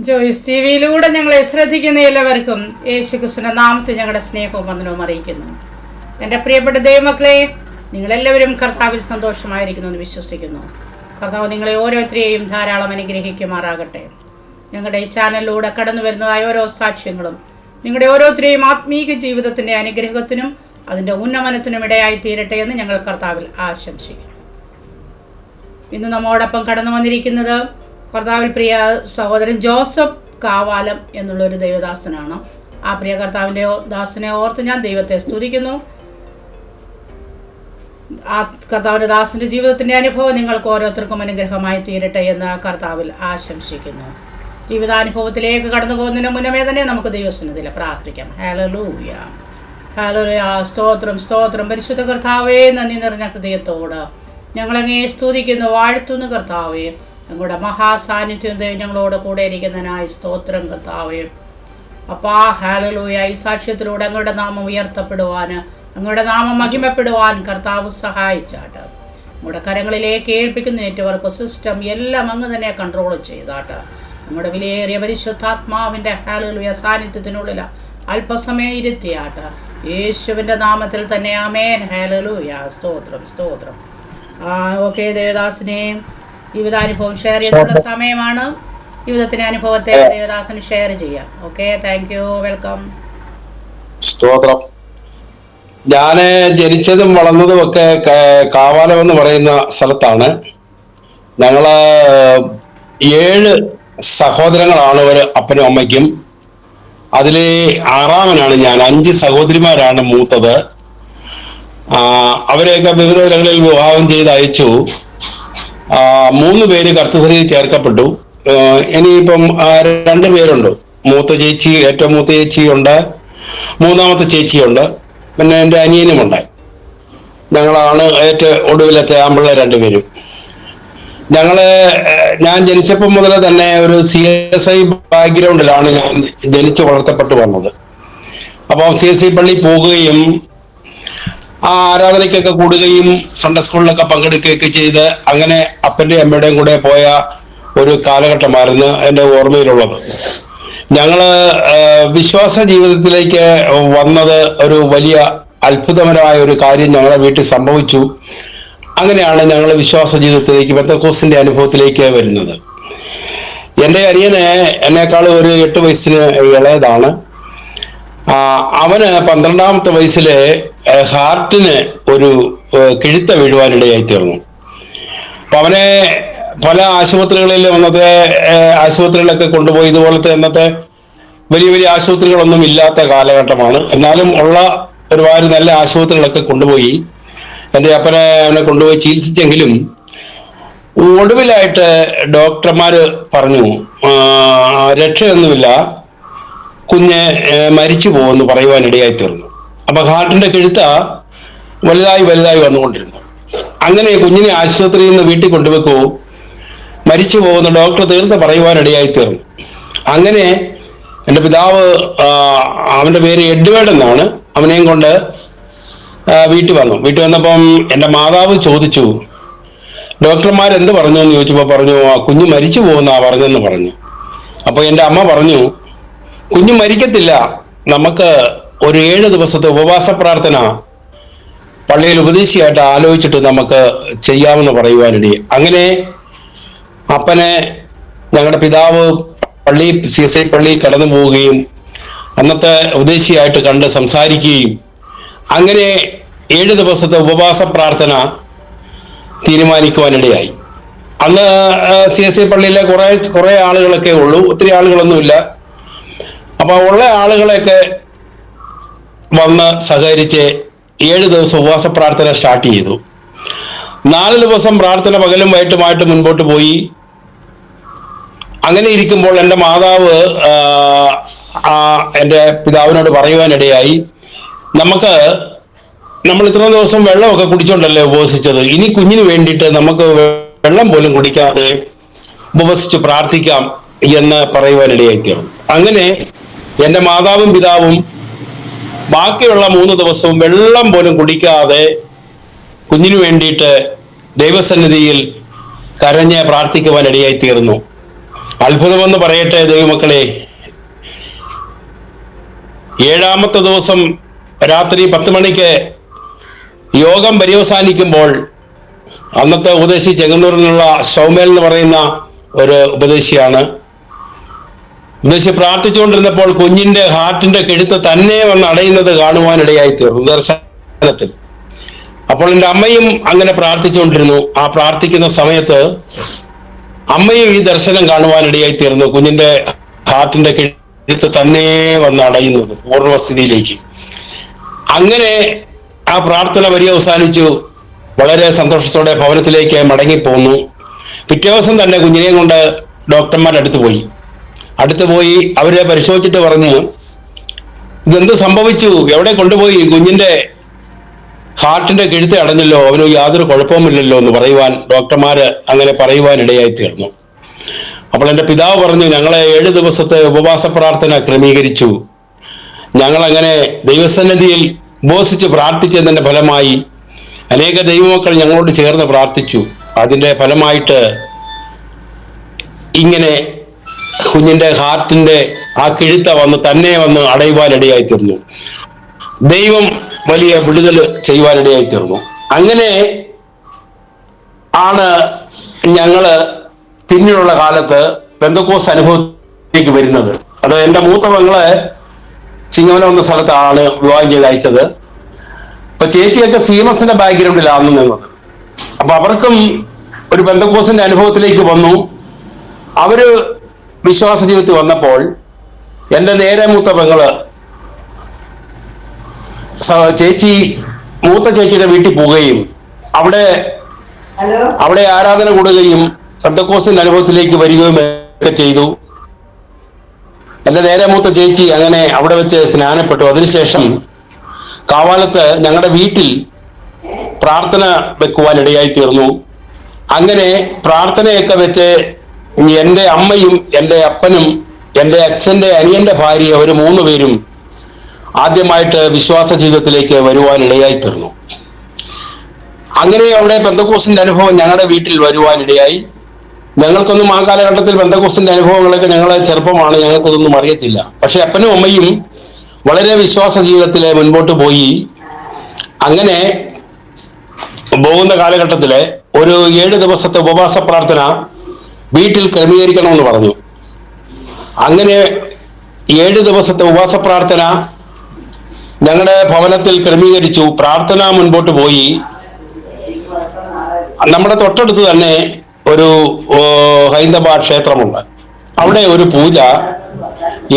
Joice T വിയിലൂടെ ഞങ്ങളെ ശ്രദ്ധിക്കുന്ന എല്ലാവർക്കും യേശുക്രിസ്തുവിന്റെ നാമത്തിൽ ഞങ്ങളുടെ സ്നേഹവും വന്ദനവും അറിയിക്കുന്നു. എൻ്റെ പ്രിയപ്പെട്ട ദൈവമക്കളെ, നിങ്ങളെല്ലാവരും കർത്താവിൽ സന്തോഷമായിരിക്കുന്നു എന്ന് വിശ്വസിക്കുന്നു. കർത്താവ് നിങ്ങളെ ഓരോരുത്തരെയും ധാരാളം അനുഗ്രഹിക്കുമാറാകട്ടെ. ഞങ്ങളുടെ ഈ ചാനലിലൂടെ കടന്നു വരുന്നതായ ഓരോ സാക്ഷ്യങ്ങളും നിങ്ങളുടെ ഓരോരുത്തരെയും ആത്മീക ജീവിതത്തിൻ്റെ അനുഗ്രഹത്തിനും അതിൻ്റെ ഉന്നമനത്തിനും ഇടയായി തീരട്ടെ എന്ന് ഞങ്ങൾ കർത്താവിൽ ആശംസിക്കുന്നു. ഇന്ന് നമ്മോടൊപ്പം കടന്നു വന്നിരിക്കുന്നത് കർത്താവിൽ പ്രിയ സഹോദരൻ ജോസഫ് കാവാലം എന്നുള്ളൊരു ദൈവദാസനാണ്. ആ പ്രിയ കർത്താവിൻ്റെ ദാസനെ ഓർത്ത് ഞാൻ ദൈവത്തെ സ്തുതിക്കുന്നു. ആ കർത്താവിൻ്റെ ദാസൻ്റെ ജീവിതത്തിൻ്റെ അനുഭവം നിങ്ങൾക്ക് ഓരോരുത്തർക്കും അനുഗ്രഹമായി തീരട്ടെ എന്ന് കർത്താവിൽ ആശംസിക്കുന്നു. ജീവിതാനുഭവത്തിലേക്ക് കടന്നു പോകുന്നതിന് മുന്നമേ തന്നെ നമുക്ക് ദൈവസന്നിധിയിൽ പ്രാർത്ഥിക്കാം. Hallelujah, hallelujah. സ്തോത്രം, സ്തോത്രം. പരിശുദ്ധ കർത്താവേ, നന്ദി നിറഞ്ഞ ഹൃദയത്തോട് ഞങ്ങളങ്ങേ സ്തുതിക്കുന്നു, വാഴ്ത്തുന്നു കർത്താവേ. ഞങ്ങളുടെ മഹാസാന്നിധ്യം ദൈവം ഞങ്ങളോട് കൂടെ ഇരിക്കുന്നതിനായി സ്തോത്രം കർത്താവേ. അപ്പാ ഹല്ലേലൂയ. ഈ സാക്ഷ്യത്തിലൂടെ അങ്ങയുടെ നാമം ഉയർത്തപ്പെടുവാൻ, അങ്ങയുടെ നാമം മഹിമപ്പെടുവാൻ കർത്താവ് സഹായിച്ചാട്ട്. നമ്മുടെ കരങ്ങളിലേക്ക് ഏൽപ്പിക്കുന്ന നെറ്റ്വർക്ക് സിസ്റ്റം എല്ലാം അങ്ങ് തന്നെ കൺട്രോൾ ചെയ്താട്ട്. നമ്മുടെ വിലയേറിയ പരിശുദ്ധാത്മാവിൻ്റെ ഹല്ലേലൂയ സാന്നിധ്യത്തിനുള്ളിൽ അല്പസമയം ഇരുത്തിയാട്ട്. യേശുവിൻ്റെ നാമത്തിൽ തന്നെ ആമേൻ. ഹല്ലേലൂയ. സ്തോത്രം, സ്തോത്രം. ഓക്കെ, ദേവദാസിനെ ജീവിതാനുഭവം ഷെയർ ചെയ്യാനുള്ള സമയമാണ്. ജീവിതത്തിന്റെ അനുഭവത്തെ ദേവദാസന് ഷെയർ ചെയ്യാം. Okay, thank you, welcome. സ്തോത്രം. ഞാന് ജനിച്ചതും വളർന്നതും ഒക്കെ കാവാലം എന്ന് പറയുന്ന സ്ഥലത്താണ്. ഞങ്ങള് 7 സഹോദരങ്ങളാണ്, ഒരു അപ്പനും അമ്മയ്ക്കും. അതില് 6ാമനാണ് ഞാൻ. 5 സഹോദരിമാരാണ് മൂത്തത്. അവരെയൊക്കെ വിവിധ ഇടങ്ങളിൽ വിവാഹം ചെയ്ത് അയച്ചു. 3 പേര് കർത്തസനയിൽ ചേർക്കപ്പെട്ടു. ഇനിയിപ്പം 2 പേരുണ്ട്. മൂത്ത ചേച്ചി, ഏറ്റവും മൂത്ത ചേച്ചിയുണ്ട്, 3ാമത്തെ ചേച്ചിയുണ്ട്, പിന്നെ എൻ്റെ അനിയനുമുണ്ട്. ഞങ്ങളാണ് ഏറ്റവും ഒടുവിലത്തെ ആമ്പിള്ള 2 പേരും. ഞാൻ ജനിച്ചപ്പോൾ മുതൽ തന്നെ ഒരു CSI ബാക്ക്ഗ്രൗണ്ടിലാണ് ഞാൻ ജനിച്ചു വളർത്തപ്പെട്ടു വന്നത്. അപ്പം CSI പള്ളി പോകുകയും ആ ആരാധനയ്ക്കൊക്കെ കൂടുകയും സൺഡേ സ്കൂളിലൊക്കെ പങ്കെടുക്കുകയൊക്കെ ചെയ്ത് അങ്ങനെ അപ്പൻ്റെയും അമ്മയുടെയും കൂടെ പോയ ഒരു കാലഘട്ടമായിരുന്നു എൻ്റെ ഓർമ്മയിലുള്ളത്. ഞങ്ങള് വിശ്വാസ ജീവിതത്തിലേക്ക് വന്നത് ഒരു വലിയ അത്ഭുതകരമായ ഒരു കാര്യം ഞങ്ങളുടെ വീട്ടിൽ സംഭവിച്ചു. അങ്ങനെയാണ് ഞങ്ങൾ വിശ്വാസ ജീവിതത്തിലേക്ക്, പെന്തക്കോസ്തിന്റെ അനുഭവത്തിലേക്ക് വരുന്നത്. എൻ്റെ അനിയന് എന്നെക്കാളും ഒരു 8 വയസ്സിന് ഇളയതാണ്. അവന് 12ാമത്തെ വയസ്സില് ഹാർട്ടിന് ഒരു കിഴുത്ത വീഴുവാനിടയായി തീർന്നു. അപ്പൊ അവനെ പല ആശുപത്രികളിലും അന്നത്തെ ആശുപത്രികളൊക്കെ കൊണ്ടുപോയി. ഇതുപോലത്തെ അന്നത്തെ വലിയ വലിയ ആശുപത്രികളൊന്നും ഇല്ലാത്ത കാലഘട്ടമാണ്. എന്നാലും ഉള്ള ഒരുപാട് നല്ല ആശുപത്രികളൊക്കെ കൊണ്ടുപോയി എൻ്റെ അവനെ കൊണ്ടുപോയി ചികിത്സിച്ചെങ്കിലും ഒടുവിലായിട്ട് ഡോക്ടർമാര് പറഞ്ഞു രക്ഷയൊന്നുമില്ല, കുഞ്ഞ് മരിച്ചു പോകുമെന്ന് പറയുവാനിടയായി തീർന്നു. അപ്പൊ ഹാർട്ടിന്റെ കിഴുത്ത വലുതായി വലുതായി വന്നുകൊണ്ടിരുന്നു. അങ്ങനെ കുഞ്ഞിനെ ആശുപത്രിയിൽ നിന്ന് വീട്ടിൽ കൊണ്ടുവെക്കൂ, മരിച്ചു പോകുന്ന ഡോക്ടർ തീർത്ത് പറയുവാനിടയായി തീർന്നു. അങ്ങനെ എൻ്റെ പിതാവ്, അവൻ്റെ പേര് എഡ്വേർഡ് എന്നാണ്, അവനെയും കൊണ്ട് വീട്ടിൽ വന്നു. വീട്ടിൽ വന്നപ്പം എൻ്റെ മാതാവ് ചോദിച്ചു, ഡോക്ടർമാരെന്ത് പറഞ്ഞു എന്ന് ചോദിച്ചപ്പോൾ പറഞ്ഞു, കുഞ്ഞ് മരിച്ചു പോകുന്നാ പറഞ്ഞെന്ന് പറഞ്ഞു. അപ്പൊ എൻ്റെ അമ്മ പറഞ്ഞു, കുഞ്ഞു മരിക്കത്തില്ല, നമുക്ക് ഒരു 7 ദിവസത്തെ ഉപവാസ പ്രാർത്ഥന പള്ളിയിൽ ഉപദേശിയായിട്ട് ആലോചിച്ചിട്ട് നമുക്ക് ചെയ്യാമെന്ന് പറയുവാനിടയെ. അങ്ങനെ അപ്പനെ ഞങ്ങളുടെ പിതാവ് CSI പള്ളി കടന്നു പോവുകയും അന്നത്തെ ഉപദേശിയായിട്ട് കണ്ട് സംസാരിക്കുകയും അങ്ങനെ 7 ദിവസത്തെ ഉപവാസ പ്രാർത്ഥന തീരുമാനിക്കുവാനിടയായി. അന്ന് CSI പള്ളിയിലെ കുറെ ആളുകളൊക്കെ ഉള്ളൂ, ഒത്തിരി ആളുകളൊന്നുമില്ല. അപ്പൊ ഉള്ള ആളുകളെയൊക്കെ വന്ന് സഹകരിച്ച് 7 ദിവസം ഉപവാസ പ്രാർത്ഥന സ്റ്റാർട്ട് ചെയ്തു. 4 ദിവസം പ്രാർത്ഥന പകലും വൈകിട്ടുമായിട്ട് മുൻപോട്ട് പോയി. അങ്ങനെ ഇരിക്കുമ്പോൾ എൻ്റെ മാതാവ് എൻ്റെ പിതാവിനോട് പറയുവാനിടയായി, നമ്മൾ ഇത്രയും ദിവസം വെള്ളമൊക്കെ കുടിച്ചോണ്ടല്ലേ ഉപവസിച്ചത്, ഇനി കുഞ്ഞിന് വേണ്ടിയിട്ട് നമുക്ക് വെള്ളം പോലും കുടിക്കാതെ ഉപവസിച്ച് പ്രാർത്ഥിക്കാം എന്ന് പറയുവാനിടയായി തീർന്നു. അങ്ങനെ എൻ്റെ മാതാവും പിതാവും ബാക്കിയുള്ള 3 ദിവസവും വെള്ളം പോലും കുടിക്കാതെ കുഞ്ഞിനു വേണ്ടിയിട്ട് ദൈവസന്നിധിയിൽ കരഞ്ഞ് പ്രാർത്ഥിക്കുവാനിടയായി തീർന്നു. അത്ഭുതമെന്ന് പറയട്ടെ ദൈവമക്കളെ, 7-ാമത്തെ ദിവസം രാത്രി 10 മണിക്ക് യോഗം പര്യവസാനിക്കുമ്പോൾ അന്നത്തെ ഉപദേശി ചെങ്ങന്നൂരിൽ നിന്നുള്ള സൗമേൽ എന്ന് പറയുന്ന ഒരു ഉപദേശിയാണ്. ഉപദേശി പ്രാർത്ഥിച്ചുകൊണ്ടിരുന്നപ്പോൾ കുഞ്ഞിന്റെ ഹാർട്ടിന്റെ കെടുത്ത് തന്നെ വന്ന് അടയുന്നത് കാണുവാനിടയായി തീർന്നു ദർശനത്തിൽ. അപ്പോൾ എൻ്റെ അമ്മയും അങ്ങനെ പ്രാർത്ഥിച്ചുകൊണ്ടിരുന്നു. ആ പ്രാർത്ഥിക്കുന്ന സമയത്ത് അമ്മയും ഈ ദർശനം കാണുവാനിടയായി തീർന്നു. കുഞ്ഞിന്റെ ഹാർട്ടിന്റെ കെടുത്ത് തന്നെ വന്ന് അടയുന്നത് പൂർവ്വസ്ഥിതിയിലേക്ക്. അങ്ങനെ ആ പ്രാർത്ഥന പര്യവസാനിച്ചു. വളരെ സന്തോഷത്തോടെ ഭവനത്തിലേക്ക് മടങ്ങിപ്പോന്നു. പിറ്റേ ദിവസം തന്നെ കുഞ്ഞിനെയും കൊണ്ട് ഡോക്ടർമാരുടെ അടുത്ത് പോയി അവരെ പരിശോധിച്ചിട്ട് പറഞ്ഞു, ഇതെന്ത് സംഭവിച്ചു, എവിടെ കൊണ്ടുപോയി? കുഞ്ഞിന്റെ ഹാർട്ടിന്റെ കെഴുത്ത് അടഞ്ഞല്ലോ, അവന് യാതൊരു കുഴപ്പവുമില്ലല്ലോ എന്ന് ഡോക്ടർമാര് അങ്ങനെ പറയുവാനിടയായി തീർന്നു. അപ്പോൾ എൻ്റെ പിതാവ് പറഞ്ഞു, ഞങ്ങളെ 7 ദിവസത്തെ ഉപവാസ പ്രാർത്ഥന ക്രമീകരിച്ചു. ഞങ്ങൾ അങ്ങനെ ദൈവസന്നിധിയിൽ ഉപവസിച്ച് പ്രാർത്ഥിച്ചതിന്റെ ഫലമായി അനേക ദൈവമക്കൾ ഞങ്ങളോട് ചേർന്ന് പ്രാർത്ഥിച്ചു. അതിന്റെ ഫലമായിട്ട് ഇങ്ങനെ കുഞ്ഞിന്റെ ഹാർട്ടിന്റെ ആ കിഴുത്ത തന്നെ വന്ന് അടയുവാനിടയായി തീർന്നു. ദൈവം വലിയ വിടുതൽ ചെയ്യുവാനിടയായി തീർന്നു. അങ്ങനെ ആണ് ഞങ്ങള് പിന്നീടുള്ള കാലത്ത് പെന്തക്കോസ്ത് അനുഭവത്തിലേക്ക് വരുന്നത്. അത് എൻ്റെ മൂത്ത മകളെ ചിങ്ങവനം എന്ന സ്ഥലത്താണ് വിവാഹം ചെയ്ത് അയച്ചത്. അപ്പൊ ചേച്ചിയൊക്കെ സീമസിന്റെ ബാക്ക്ഗ്രൗണ്ടിലാണ് നിന്നത്. അപ്പൊ അവർക്കും ഒരു പെന്തക്കോസ്തിന്റെ അനുഭവത്തിലേക്ക് വന്നു. അവര് വിശ്വാസ ജീവിതത്തിൽ വന്നപ്പോൾ എൻ്റെ നേരെ മൂത്ത പെങ്ങള് മൂത്ത ചേച്ചിയുടെ വീട്ടിൽ പോവുകയും അവിടെ ആരാധന കൂടുകയും പെന്തക്കോസ്തിന്റെ അനുഭവത്തിലേക്ക് വരികയും ഒക്കെ ചെയ്തു. എൻ്റെ നേരെ മൂത്ത ചേച്ചി അങ്ങനെ അവിടെ വെച്ച് സ്നാനപ്പെട്ടു. അതിനുശേഷം കാവാലത്ത് ഞങ്ങളുടെ വീട്ടിൽ പ്രാർത്ഥന വെക്കുവാൻ ഇടയായി തീർന്നു. അങ്ങനെ പ്രാർത്ഥനയൊക്കെ വെച്ച് എൻ്റെ അമ്മയും എൻ്റെ അപ്പനും എൻ്റെ അച്ഛൻ്റെ അനിയന്റെ ഭാര്യ അവർ 3 പേരും ആദ്യമായിട്ട് വിശ്വാസ ജീവിതത്തിലേക്ക് വരുവാൻ ഇടയായി തീർന്നു. അങ്ങനെ അവിടെ പെന്തക്കോസ്തിന്റെ അനുഭവം ഞങ്ങളുടെ വീട്ടിൽ വരുവാനിടയായി. ഞങ്ങൾക്കൊന്നും ആ കാലഘട്ടത്തിൽ പെന്തക്കോസ്തിന്റെ അനുഭവങ്ങളൊക്കെ ഞങ്ങളെ ചെറുപ്പമാണ്, ഞങ്ങൾക്കതൊന്നും അറിയത്തില്ല. പക്ഷെ അപ്പനും അമ്മയും വളരെ വിശ്വാസ ജീവിതത്തിൽ മുൻപോട്ട് പോയി. അങ്ങനെ പോകുന്ന കാലഘട്ടത്തില് ഒരു 7 ദിവസത്തെ ഉപവാസ പ്രാർത്ഥന വീട്ടിൽ ക്രമീകരിക്കണമെന്ന് പറഞ്ഞു. അങ്ങനെ 7 ദിവസത്തെ ഉപവാസ പ്രാർത്ഥന ഞങ്ങളുടെ ഭവനത്തിൽ ക്രമീകരിച്ചു. പ്രാർത്ഥന മുൻപോട്ട് പോയി. നമ്മുടെ തൊട്ടടുത്ത് തന്നെ ഒരു ഹൈന്ദവ ക്ഷേത്രമുണ്ട്. അവിടെ ഒരു പൂജ,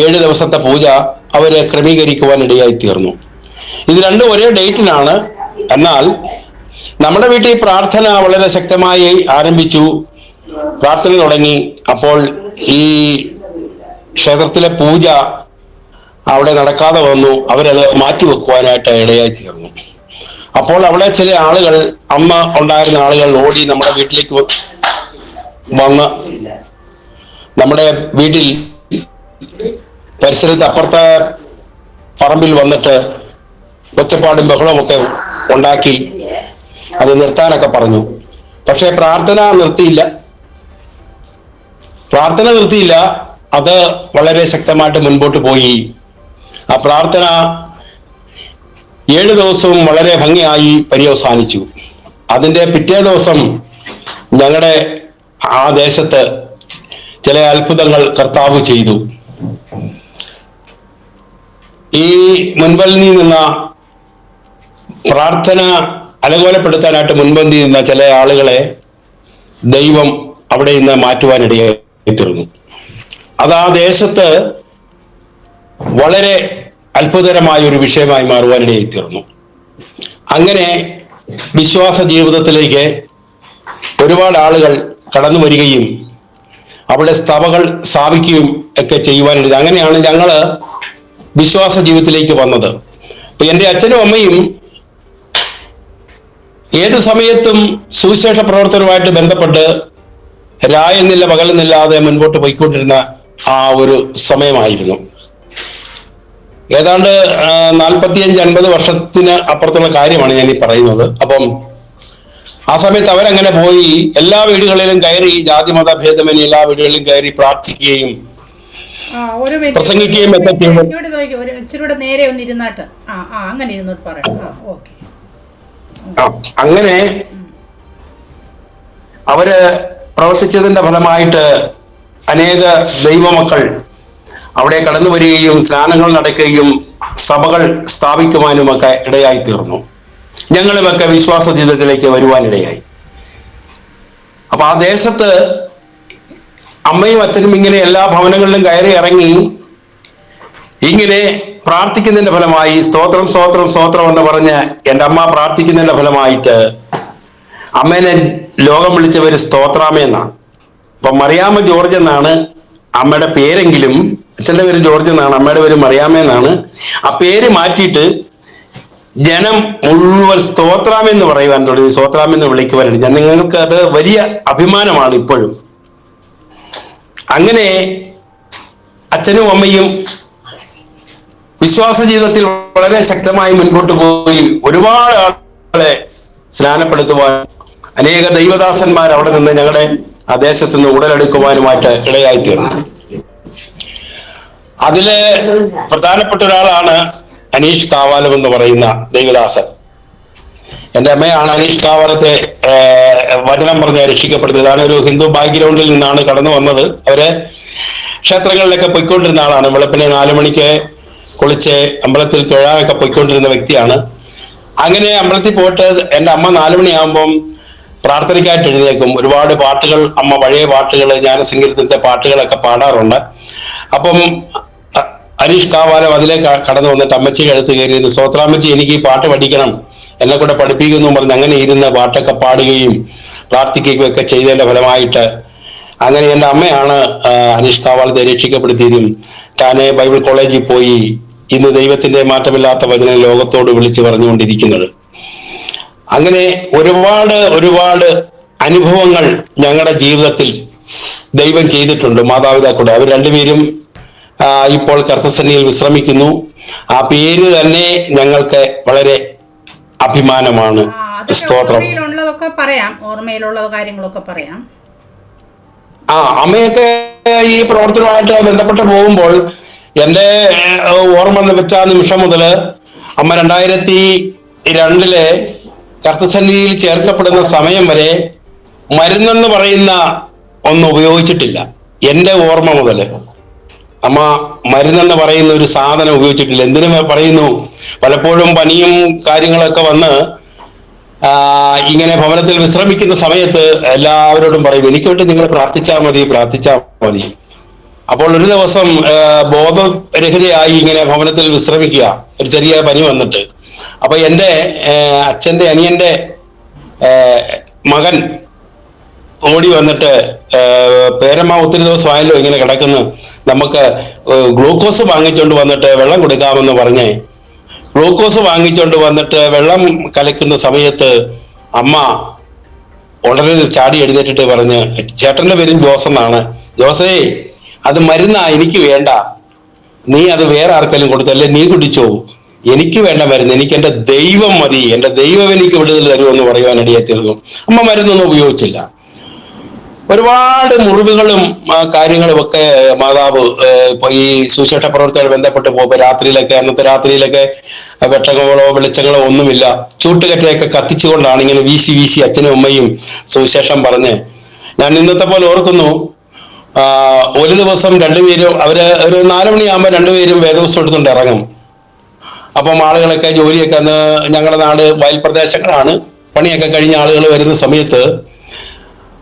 7 ദിവസത്തെ പൂജ അവര് ക്രമീകരിക്കുവാൻ ഇടയായി തീർന്നു. ഇത് രണ്ടും ഒരേ ഡേറ്റിനാണ്. എന്നാൽ നമ്മുടെ വീട്ടിൽ പ്രാർത്ഥന വളരെ ശക്തമായി ആരംഭിച്ചു. പ്രാർത്ഥന തുടങ്ങി. അപ്പോൾ ഈ ക്ഷേത്രത്തിലെ പൂജ അവിടെ നടക്കാതെ വന്നു. അവരത് മാറ്റിവെക്കുവാനായിട്ട് ഇടയായി തീർന്നു. അപ്പോൾ അവിടെ ചില ആളുകൾ, അമ്മ ഉണ്ടായിരുന്ന ആളുകൾ ഓടി നമ്മുടെ വീട്ടിലേക്ക് വന്ന് നമ്മുടെ വീട്ടിൽ പരിസരത്ത് അപ്പുറത്തെ പറമ്പിൽ വന്നിട്ട് ഒച്ചപ്പാടും ബഹളമൊക്കെ ഉണ്ടാക്കി അത് നിർത്താനൊക്കെ പറഞ്ഞു. പക്ഷെ പ്രാർത്ഥന നിർത്തിയില്ല. അത് വളരെ ശക്തമായിട്ട് മുൻപോട്ട് പോയി. ആ പ്രാർത്ഥന 7 ദിവസവും വളരെ ഭംഗിയായി പര്യവസാനിച്ചു. അതിന്റെ പിറ്റേ ദിവസം ഞങ്ങളുടെ ആ ദേശത്ത് ചില അത്ഭുതങ്ങൾ കർത്താവ് ചെയ്തു. ഈ മുൻപന്തി നിന്ന പ്രാർത്ഥന അലങ്കോലപ്പെടുത്താനായിട്ട് മുൻപന്തി നിന്ന ചില ആളുകളെ ദൈവം അവിടെ നിന്ന് മാറ്റുവാനിടയായി തീർന്നു. അത് ആ ദേശത്ത് വളരെ അത്ഭുതകരമായ ഒരു വിഷയമായി മാറുവാനിടയായി തീർന്നു. അങ്ങനെ വിശ്വാസ ജീവിതത്തിലേക്ക് ഒരുപാട് ആളുകൾ കടന്നു വരികയും അവിടെ സഭകൾ സ്ഥാപിക്കുകയും ഒക്കെ ചെയ്യുവാനിടയായി. അങ്ങനെയാണ് ഞങ്ങള് വിശ്വാസ ജീവിതത്തിലേക്ക് വന്നത്. എൻ്റെ അച്ഛനും അമ്മയും ഏത് സമയത്തും സുവിശേഷ പ്രവർത്തനവുമായിട്ട് ബന്ധപ്പെട്ട് രായെന്നില്ല പകലെന്നില്ലാതെ മുൻപോട്ട് പോയിക്കൊണ്ടിരുന്ന ആ ഒരു സമയമായിരുന്നു. ഏതാണ്ട് 45-50 വർഷത്തിന് അപ്പുറത്തുള്ള കാര്യമാണ് ഞാൻ ഈ പറയുന്നത്. അപ്പം ആ സമയത്ത് അവരങ്ങനെ പോയി എല്ലാ വീടുകളിലും കയറി, ജാതിമത ഭേദമന്യേ എല്ലാ വീടുകളിലും കയറി പ്രാർത്ഥിക്കുകയും ഒരു പ്രസംഗിക്കുകയും ഒക്കെ ചെയ്തു. ഒരു ഇച്ചിരൂടെ നേരെ ഒന്ന് ഇരുന്നാട്ട് അങ്ങനെ ഇരുന്നോട്ട് പറയാം. ഓക്കെ. അങ്ങനെ അവര് പ്രവർത്തിച്ചതിന്റെ ഫലമായിട്ട് അനേക ദൈവമക്കൾ അവിടെ കടന്നു വരികയും സ്നാനങ്ങൾ നടക്കുകയും സഭകൾ സ്ഥാപിക്കുവാനുമൊക്കെ ഇടയായി തീർന്നു. ഞങ്ങളുമൊക്കെ വിശ്വാസ ജീവിതത്തിലേക്ക് വരുവാനിടയായി. അപ്പൊ ആ ദേശത്ത് അമ്മയും അച്ഛനും ഇങ്ങനെ എല്ലാ ഭവനങ്ങളിലും കയറി ഇറങ്ങി ഇങ്ങനെ പ്രാർത്ഥിക്കുന്നതിന്റെ ഫലമായി സ്തോത്രം സ്തോത്രം സ്തോത്രം എന്ന് പറഞ്ഞ് എൻ്റെ അമ്മ പ്രാർത്ഥിക്കുന്നതിന്റെ ഫലമായിട്ട് അമ്മേനെ ലോകം വിളിച്ചവര് സ്തോത്രാമേന്നാണ്. അപ്പൊ മറിയാമ്മ ജോർജ് എന്നാണ് അമ്മയുടെ പേരെങ്കിലും അച്ഛൻ്റെ പേര് ജോർജ് എന്നാണ്, അമ്മയുടെ പേര് മറിയാമ്മ. ആ പേര് മാറ്റിയിട്ട് ജനം മുഴുവൻ സ്തോത്രാമെന്ന് പറയുവാൻ തുടങ്ങി, സ്തോത്രാമെന്ന് വിളിക്കുവാനാണ്. ജനങ്ങൾക്ക് അത് വലിയ അഭിമാനമാണ് ഇപ്പോഴും. അങ്ങനെ അച്ഛനും അമ്മയും വിശ്വാസ ജീവിതത്തിൽ വളരെ ശക്തമായി മുൻപോട്ട് പോയി ഒരുപാട് ആളുകളെ സ്നാനപ്പെടുത്തുവാൻ, അനേക ദൈവദാസന്മാർ അവിടെ നിന്ന് ഞങ്ങളുടെ ആ ദേശത്ത് നിന്ന് ഉടലെടുക്കുവാനുമായിട്ട് ഇടയായി തീർന്നു. അതില് പ്രധാനപ്പെട്ട ഒരാളാണ് അനീഷ് കാവാലം എന്ന് പറയുന്ന ദൈവദാസൻ. എൻ്റെ അമ്മയാണ് അനീഷ് കാവാലത്തെ വചനം പറഞ്ഞ് രക്ഷിക്കപ്പെടുത്തിയതാണ്. ഒരു ഹിന്ദു ബാക്ക്ഗ്രൗണ്ടിൽ നിന്നാണ് കടന്നു വന്നത്. അവര് ക്ഷേത്രങ്ങളിലൊക്കെ പൊയ്ക്കൊണ്ടിരുന്ന ആളാണ്. വെളുപ്പിനെ 4 മണിക്ക് കുളിച്ച് അമ്പലത്തിൽ തൊഴാനൊക്കെ പൊയ്ക്കൊണ്ടിരുന്ന വ്യക്തിയാണ്. അങ്ങനെ അമ്പലത്തിൽ പോയിട്ട് എൻ്റെ അമ്മ 4 മണിയാകുമ്പം പ്രാർത്ഥനയ്ക്കായിട്ട് എഴുന്നേക്കും. ഒരുപാട് പാട്ടുകൾ, അമ്മ പഴയ പാട്ടുകൾ, ജ്ഞാനസങ്കീർത്തനത്തെ പാട്ടുകളൊക്കെ പാടാറുണ്ട്. അപ്പം അനീഷ് കാവാലം അതിലേക്ക് കടന്നു വന്നിട്ട് അമ്മച്ചിയുടെ അടുത്ത് കയറി, സ്തോത്രാമ്മച്ചി എനിക്ക് ഈ പാട്ട് പഠിക്കണം, എന്നെ കൂടെ പഠിപ്പിക്കുന്നു പറഞ്ഞ് അങ്ങനെ ഇരുന്ന് പാട്ടൊക്കെ പാടുകയും പ്രാർത്ഥിക്കുകയും ഒക്കെ ചെയ്തതിന്റെ ഫലമായിട്ട് അങ്ങനെ എൻ്റെ അമ്മയാണ് അനീഷ് കാവാലത്തെ രക്ഷിക്കപ്പെടുത്തിയതും താനെ ബൈബിൾ കോളേജിൽ പോയി ഇന്ന് ദൈവത്തിന്റെ മാറ്റമില്ലാത്ത വചനം ലോകത്തോട് വിളിച്ചു പറഞ്ഞുകൊണ്ടിരിക്കുന്നത്. അങ്ങനെ ഒരുപാട് ഒരുപാട് അനുഭവങ്ങൾ ഞങ്ങളുടെ ജീവിതത്തിൽ ദൈവം ചെയ്തിട്ടുണ്ട് മാതാപിതാക്കളുടെ. അവർ രണ്ടുപേരും ഇപ്പോൾ കർത്തസന്നിധിയിൽ വിശ്രമിക്കുന്നു. ആ പേര് തന്നെ ഞങ്ങൾക്ക് വളരെ അഭിമാനമാണ്. സ്തോത്രം. ഓർമ്മയിലുള്ള കാര്യങ്ങളൊക്കെ പറയാം. അമ്മയൊക്കെ ഈ പ്രവർത്തനവുമായിട്ട് ബന്ധപ്പെട്ട് പോകുമ്പോൾ എൻ്റെ ഓർമ്മ വെച്ച നിമിഷം മുതൽ അമ്മ 2002 കർത്തസന്നിധിയിൽ ചേർക്കപ്പെടുന്ന സമയം വരെ മരുന്നെന്ന് പറയുന്ന ഒന്നും ഉപയോഗിച്ചിട്ടില്ല. എൻ്റെ ഓർമ്മ മുതൽ അമ്മ മരുന്നെന്ന് പറയുന്ന ഒരു സാധനം ഉപയോഗിച്ചിട്ടില്ല. എന്തിനു പറയുന്നു, പലപ്പോഴും പനിയും കാര്യങ്ങളൊക്കെ വന്ന് ഇങ്ങനെ ഭവനത്തിൽ വിശ്രമിക്കുന്ന സമയത്ത് എല്ലാവരോടും പറയും, എനിക്ക് വേണ്ടി നിങ്ങൾ പ്രാർത്ഥിച്ചാൽ മതി. അപ്പോൾ ഒരു ദിവസം ബോധരഹിതയായി ഇങ്ങനെ ഭവനത്തിൽ വിശ്രമിക്കുക, ഒരു ചെറിയ പനി വന്നിട്ട്. അപ്പൊ എൻ്റെ അച്ഛൻ്റെ അനിയന്റെ മകൻ ഓടി വന്നിട്ട്, പേരമ്മ ഒത്തിരി ദിവസമായല്ലോ ഇങ്ങനെ കിടക്കുന്നു, നമുക്ക് ഗ്ലൂക്കോസ് വാങ്ങിച്ചോണ്ട് വന്നിട്ട് വെള്ളം കൊടുക്കാമെന്ന് പറഞ്ഞ് ഗ്ലൂക്കോസ് വാങ്ങിച്ചോണ്ട് വന്നിട്ട് വെള്ളം കലക്കുന്ന സമയത്ത് അമ്മ വളരെ ചാടി എഴുന്നേറ്റിട്ട് പറഞ്ഞ്, ചേട്ടന്റെ പേരും ജോസ് എന്നാണ്, ജോസേ അത് മരുന്നാ, എനിക്ക് വേണ്ട, നീ അത് വേറെ ആർക്കെങ്കിലും കൊടുത്തല്ലേ, നീ കുടിച്ചോ, എനിക്ക് വേണ്ട മരുന്ന്, എനിക്ക് എൻ്റെ ദൈവം മതി, എൻ്റെ ദൈവം എനിക്ക് വിടുതൽ തരുമെന്ന് പറയുവാനിടയായി തീർന്നു. അമ്മ മരുന്നൊന്നും ഉപയോഗിച്ചില്ല. ഒരുപാട് മുറിവുകളും കാര്യങ്ങളും ഒക്കെ മാതാവ് ഈ സുശേഷ പ്രവർത്തനവുമായി ബന്ധപ്പെട്ട് പോകുമ്പോൾ രാത്രിയിലൊക്കെ, അന്നത്തെ രാത്രിയിലൊക്കെ വെട്ടങ്ങളോ വെളിച്ചങ്ങളോ ഒന്നുമില്ല, ചൂട്ടുകറ്റയൊക്കെ കത്തിച്ചുകൊണ്ടാണ് ഇങ്ങനെ വീശി അച്ഛനും അമ്മയും സുവിശേഷം പറഞ്ഞ്. ഞാൻ ഇന്നത്തെ പോലെ ഓർക്കുന്നു, ഒരു ദിവസം രണ്ടുപേരും അവര് ഒരു 4 മണിയാകുമ്പോൾ രണ്ടുപേരും വേദപുസ്തകം എടുത്തുകൊണ്ട് ഇറങ്ങും. അപ്പം ആളുകളൊക്കെ ജോലിയൊക്കെ, അന്ന് ഞങ്ങളുടെ നാട് വയൽ പ്രദേശങ്ങളാണ്, പണിയൊക്കെ കഴിഞ്ഞ ആളുകൾ വരുന്ന സമയത്ത്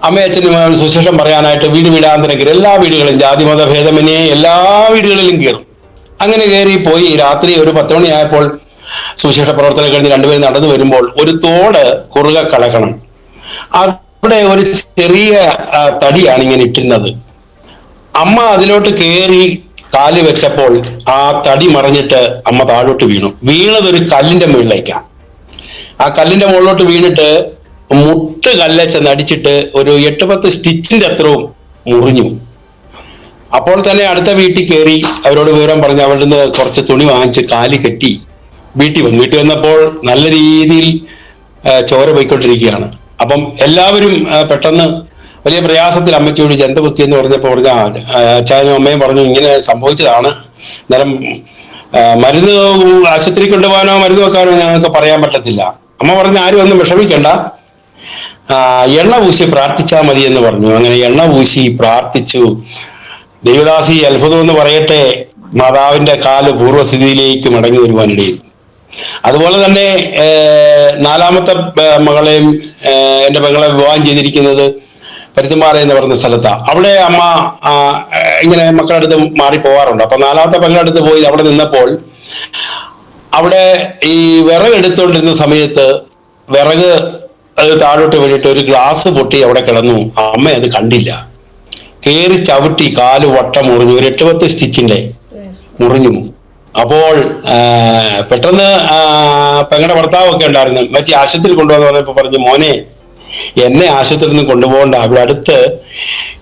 അമ്മയച്ഛനും സുശേഷം പറയാനായിട്ട് വീടാന്തരം കയറി. എല്ലാ വീടുകളും ജാതിമത ഭേദമന്യേ എല്ലാ വീടുകളിലും കയറും. അങ്ങനെ കയറി പോയി രാത്രി ഒരു 10 മണിയായപ്പോൾ സുശേഷ പ്രവർത്തനം കഴിഞ്ഞ് രണ്ടുപേരും നടന്നു വരുമ്പോൾ ഒരു തോട് കുറുകെ കടക്കണം. അവിടെ ഒരു ചെറിയ തടിയാണ് ഇങ്ങനെ ഇട്ടിരുന്നത്. അമ്മ അതിലോട്ട് കയറി കാല് വെച്ചപ്പോൾ ആ തടി മറിഞ്ഞിട്ട് അമ്മ താഴോട്ട് വീണതൊരു കല്ലിന്റെ മുകളിലേക്കാണ്. ആ കല്ലിന്റെ മുകളിലോട്ട് വീണിട്ട് മുട്ട് കല്ലച്ചെന്ന് അടിച്ചിട്ട് ഒരു 8-10 സ്റ്റിച്ചിന്റെ അത്രയും മുറിഞ്ഞു. അപ്പോൾ തന്നെ അടുത്ത വീട്ടിൽ കയറി അവരോട് വിവരം പറഞ്ഞ് അവരുടെ നിന്ന് കുറച്ച് തുണി വാങ്ങിച്ച് കാല് കെട്ടി വീട്ടിൽ വന്നപ്പോൾ നല്ല രീതിയിൽ ചോര പോയിക്കൊണ്ടിരിക്കുകയാണ്. അപ്പം എല്ലാവരും പെട്ടെന്ന് വലിയ പ്രയാസത്തിൽ അമ്മച്ചിയോട് ജന്തപുത്തി എന്ന് പറഞ്ഞപ്പോൾ പറഞ്ഞ അച്ഛനും അമ്മയും പറഞ്ഞു ഇങ്ങനെ സംഭവിച്ചതാണ്. അന്നേരം മരുന്ന് ആശുപത്രി കൊണ്ടുപോകാനോ മരുന്ന് വെക്കാനോ ഞങ്ങൾക്ക് പറയാൻ പറ്റത്തില്ല. അമ്മ പറഞ്ഞു ആരും ഒന്നും വിഷമിക്കണ്ട, എണ്ണ പൂശി പ്രാർത്ഥിച്ചാൽ മതി എന്ന് പറഞ്ഞു. അങ്ങനെ എണ്ണ പൂശി പ്രാർത്ഥിച്ചു. ദേവദാസി അത്ഭുതം എന്ന് പറയട്ടെ, മാതാവിന്റെ കാല് പൂർവ്വസ്ഥിതിയിലേക്ക് മടങ്ങി വരുവാനിടയിൽ. അതുപോലെ തന്നെ നാലാമത്തെ മകളെയും എൻ്റെ മകളെ വിവാഹം ചെയ്തിരിക്കുന്നത് പരുത്തിമാറ എന്ന് പറയുന്ന സ്ഥലത്താണ്. അവിടെ അമ്മ ഇങ്ങനെ മക്കളുടെ അടുത്ത് മാറി പോകാറുണ്ട്. അപ്പൊ നാലാമത്തെ മകളുടെ അടുത്ത് പോയി അവിടെ നിന്നപ്പോൾ അവിടെ ഈ വിറക് എടുത്തുകൊണ്ടിരുന്ന സമയത്ത് വിറക് അത് താഴോട്ട് വീണിട്ട് ഒരു ഗ്ലാസ് പൊട്ടി അവിടെ കിടന്നു. അമ്മ അത് കണ്ടില്ല. കയറി ചവിട്ടി കാല് വട്ടം മുറിഞ്ഞു, ഒരു 8-10 സ്റ്റിച്ചിന്റെ മുറിഞ്ഞു. അപ്പോൾ പെട്ടെന്ന് പെങ്ങളുടെ ഭർത്താവൊക്കെ ഉണ്ടായിരുന്നു. മച്ചി ആശുപത്രി കൊണ്ടുപോകാന്ന് പറഞ്ഞപ്പോ പറഞ്ഞു മോനെ എന്നെ ആശുപത്രിയിൽ നിന്ന് കൊണ്ടുപോകണ്ട, അവിടെ അടുത്ത്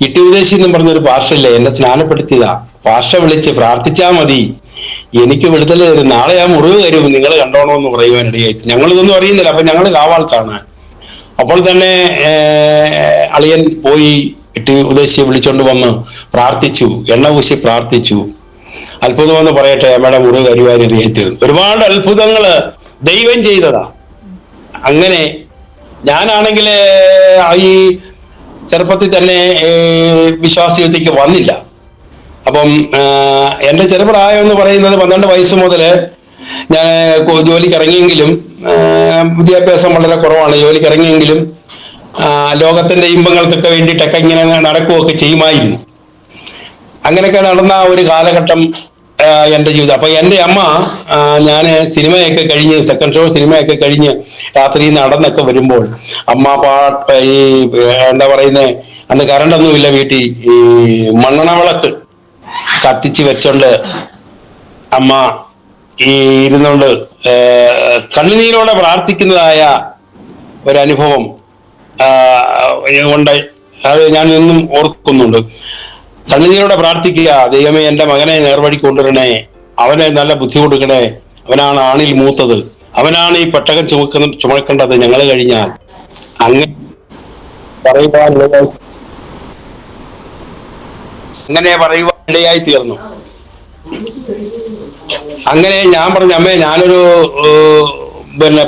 ഇട്ടിവിദേശി എന്നും പറഞ്ഞൊരു പാർഷല്ലേ എന്നെ സ്നാനപ്പെടുത്തിയതാ, പാർഷ വിളിച്ച് പ്രാർത്ഥിച്ചാൽ മതി, എനിക്ക് വിടുതൽ തരും, നാളെ ആ മുറിവ് തരും, നിങ്ങൾ കണ്ടോണമെന്ന് പറയുവാനിടയായി. ഞങ്ങളിതൊന്നും അറിയുന്നില്ല. അപ്പൊ ഞങ്ങൾ കാവാൾക്കാണ്. അപ്പോൾ തന്നെ അളിയൻ പോയി ഇട്ടിവിദേശിയെ വിളിച്ചോണ്ട് വന്ന് പ്രാർത്ഥിച്ചു, എണ്ണ പൂശി പ്രാർത്ഥിച്ചു. അത്ഭുതമെന്ന് പറയട്ടെ, അമ്മയുടെ മുറിവ് കരുവാനിടയായി തീർന്നു. ഒരുപാട് അത്ഭുതങ്ങള് ദൈവം ചെയ്തതാ. അങ്ങനെ ഞാനാണെങ്കിൽ ഈ ചെറുപ്പത്തിൽ തന്നെ വിശ്വാസീയത്തേക്ക് വന്നില്ല. അപ്പം എൻ്റെ ചെറുപ്രായം എന്ന് പറയുന്നത് 12 വയസ്സ് മുതൽ ഞാൻ ജോലിക്ക് ഇറങ്ങിയെങ്കിലും വിദ്യാഭ്യാസം വളരെ കുറവാണ്. ജോലിക്ക് ഇറങ്ങിയെങ്കിലും ലോകത്തിന്റെ ഇമ്പങ്ങൾക്കൊക്കെ വേണ്ടിയിട്ടൊക്കെ ഇങ്ങനെ നടക്കുകയൊക്കെ ചെയ്യുമായിരുന്നു. അങ്ങനെയൊക്കെ നടന്ന ഒരു കാലഘട്ടം എൻ്റെ ജീവിതം. അപ്പൊ എൻ്റെ അമ്മ ഞാൻ സിനിമയൊക്കെ കഴിഞ്ഞ് സെക്കൻഡ് ഷോ സിനിമയൊക്കെ കഴിഞ്ഞ് രാത്രി നടന്നൊക്കെ വരുമ്പോൾ അമ്മ ഈ എന്താ പറയുന്നത്, അന്ന് കറണ്ടൊന്നുമില്ല വീട്ടിൽ, ഈ മണ്ണെണ്ണ വിളക്ക് കത്തിച്ച് വെച്ചോണ്ട് അമ്മ ഈ ഇരുന്നുകൊണ്ട് കണ്ണുനീരോടെ പ്രാർത്ഥിക്കുന്നതായ ഒരനുഭവം കൊണ്ട് അത് ഞാൻ എന്നും ഓർക്കുന്നുണ്ട്. കണ്ണുനീരോടെ പ്രാർത്ഥിക്കുക, ദൈവമേ എൻ്റെ മകനെ നേർവഴി കൊണ്ടുവരണേ, അവനെ നല്ല ബുദ്ധി കൊടുക്കണേ, അവനാണ് ആണിൽ മൂത്തത്, അവനാണ് ഈ പെട്ടകം ചുമക്കേണ്ടത് ഞങ്ങൾ കഴിഞ്ഞാൽ. അങ്ങനെ പറയുവാനിടയായി തീർന്നു. അങ്ങനെ ഞാൻ പറഞ്ഞു അമ്മേ ഞാനൊരു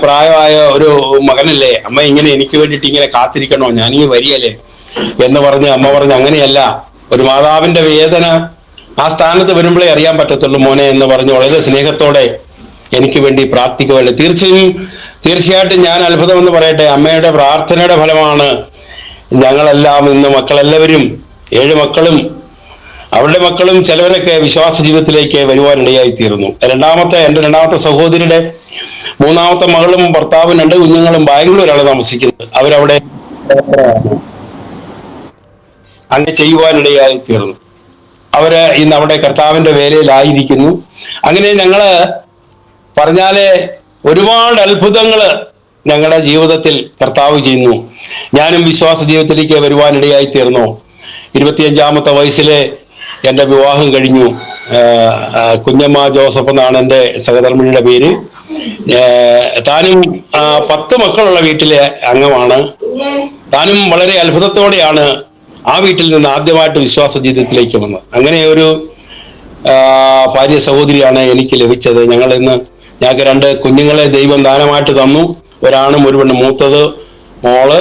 പ്രായമായ ഒരു മകനല്ലേ, അമ്മ ഇങ്ങനെ എനിക്ക് വേണ്ടിയിട്ട് ഇങ്ങനെ കാത്തിരിക്കണോ, ഞാനീ വരികയല്ലേ എന്ന് പറഞ്ഞ് അമ്മ പറഞ്ഞു അങ്ങനെയല്ല, ഒരു മാതാവിന്റെ വേദന ആ സ്ഥാനത്ത് വരുമ്പോഴേ അറിയാൻ പറ്റത്തുള്ളൂ മോനെ എന്ന് പറഞ്ഞ് വളരെ സ്നേഹത്തോടെ എനിക്ക് വേണ്ടി പ്രാർത്ഥിക്കുമല്ലോ. തീർച്ചയായിട്ടും ഞാൻ അത്ഭുതം എന്ന് പറയട്ടെ, അമ്മയുടെ പ്രാർത്ഥനയുടെ ഫലമാണ് ഞങ്ങളെല്ലാം ഇന്ന് മക്കളെല്ലാവരും 7 മക്കളും അവരുടെ മക്കളും ചിലവരൊക്കെ വിശ്വാസ ജീവിതത്തിലേക്ക് വരുവാനിടയായി തീർന്നു. എൻ്റെ രണ്ടാമത്തെ സഹോദരിയുടെ 3ാമത്തെ മകളും ഭർത്താവും 2 കുഞ്ഞുങ്ങളും ബാംഗ്ലൂരാണ് താമസിക്കുന്നത്. അവരവിടെ അങ്ങനെ ചെയ്യുവാനിടയായി തീർന്നു. അവര് ഇന്ന് അവിടെ കർത്താവിന്റെ വേലയിലായിരിക്കുന്നു. അങ്ങനെ ഞങ്ങള് പറഞ്ഞാല് ഒരുപാട് അത്ഭുതങ്ങള് ഞങ്ങളുടെ ജീവിതത്തിൽ കർത്താവ് ചെയ്യുന്നു. ഞാനും വിശ്വാസ ജീവിതത്തിലേക്ക് വരുവാനിടയായി തീർന്നു. 25ാമത്തെ വയസ്സില് എൻ്റെ വിവാഹം കഴിഞ്ഞു. കുഞ്ഞമ്മ ജോസഫ് എന്നാണ് എൻ്റെ സഹധർമ്മിണിയുടെ പേര്. താനും 10 മക്കളുള്ള വീട്ടിലെ അംഗമാണ്. താനും വളരെ അത്ഭുതത്തോടെയാണ് ആ വീട്ടിൽ നിന്ന് ആദ്യമായിട്ട് വിശ്വാസ ജീവിതത്തിലേക്ക് വന്നത്. അങ്ങനെ ഒരു ഭാര്യ സഹോദരിയാണ് എനിക്ക് ലഭിച്ചത്. ഞങ്ങൾക്ക് 2 കുഞ്ഞുങ്ങളെ ദൈവം ദാനമായിട്ട് തന്നു. ഒരാണും ഒരു പെണ്ണും. മൂത്തത് മോള്,